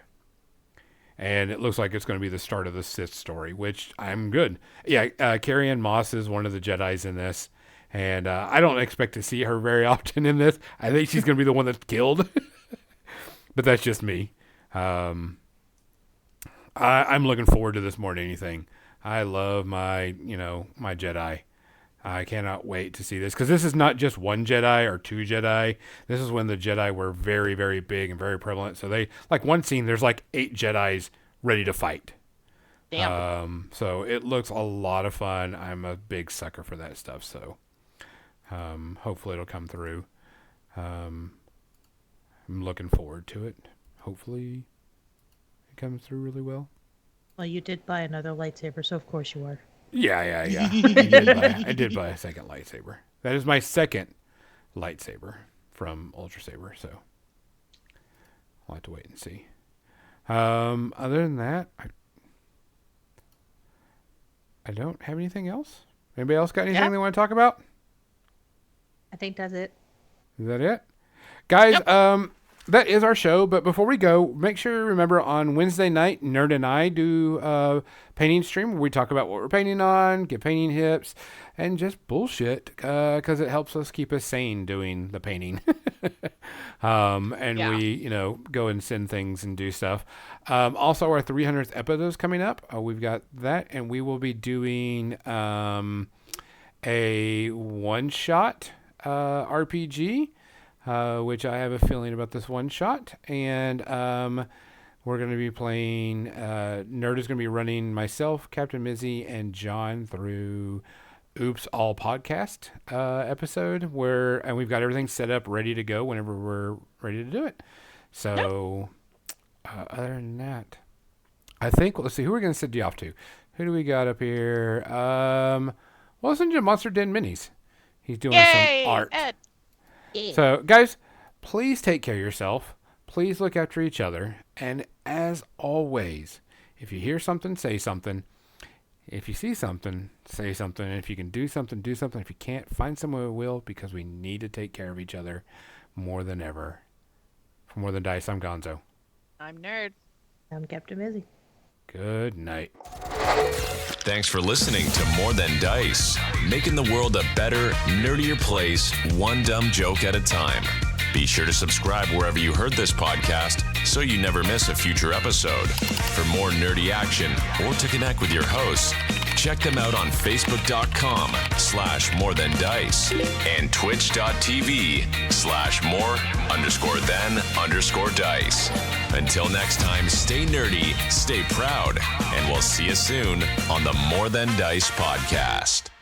S2: And it looks like it's going to be the start of the Sith story, which I'm good. Yeah, Carrie-Anne Moss is one of the Jedis in this. And I don't expect to see her very often in this. I think she's going to be the one that's killed. But that's just me. I'm looking forward to this more than anything. I love my Jedi. I cannot wait to see this, because this is not just one Jedi or 2 Jedi. This is when the Jedi were very, very big and very prevalent. So they, like one scene, there's like 8 Jedis ready to fight.
S3: Damn.
S2: So it looks a lot of fun. I'm a big sucker for that stuff. So hopefully it'll come through. I'm looking forward to it. Hopefully it comes through really well.
S4: Well, you did buy another lightsaber, so of course you are.
S2: Yeah. I did buy a second lightsaber. That is my second lightsaber from Ultra Saber, so I'll have to wait and see. Other than that, I don't have anything else. Anybody else got anything they want to talk about?
S4: I think that's it.
S2: Is that it? Guys, that is our show. But before we go, make sure you remember on Wednesday night, Nerd and I do a painting stream where we talk about what we're painting on, get painting hips, and just bullshit because it helps us keep us sane doing the painting. And we, go and send things and do stuff. Also, our 300th episode is coming up. We've got that, and we will be doing a one-shot RPG. Which I have a feeling about this one shot. And we're going to be playing, Nerd is going to be running myself, Captain Mizzy, and John through Oops All Podcast episode, and we've got everything set up, ready to go whenever we're ready to do it. So, other than that, I think, let's see, who we're going to send you off to. Who do we got up here? Let's send you to Monster Den Minis. He's doing some art.
S3: Ed.
S2: So, guys, please take care of yourself. Please look after each other. And as always, if you hear something, say something. If you see something, say something. And if you can do something, do something. If you can't, find someone who will, because we need to take care of each other more than ever. For More Than Dice, I'm Gonzo.
S3: I'm Nerd.
S4: I'm Captain Mizzy.
S2: Good night.
S1: Thanks for listening to More Than Dice, making the world a better, nerdier place, one dumb joke at a time. Be sure to subscribe wherever you heard this podcast so you never miss a future episode. For more nerdy action or to connect with your hosts, check them out on Facebook.com/More Than Dice and Twitch.tv/more_than_dice. Until next time, stay nerdy, stay proud, and we'll see you soon on the More Than Dice podcast.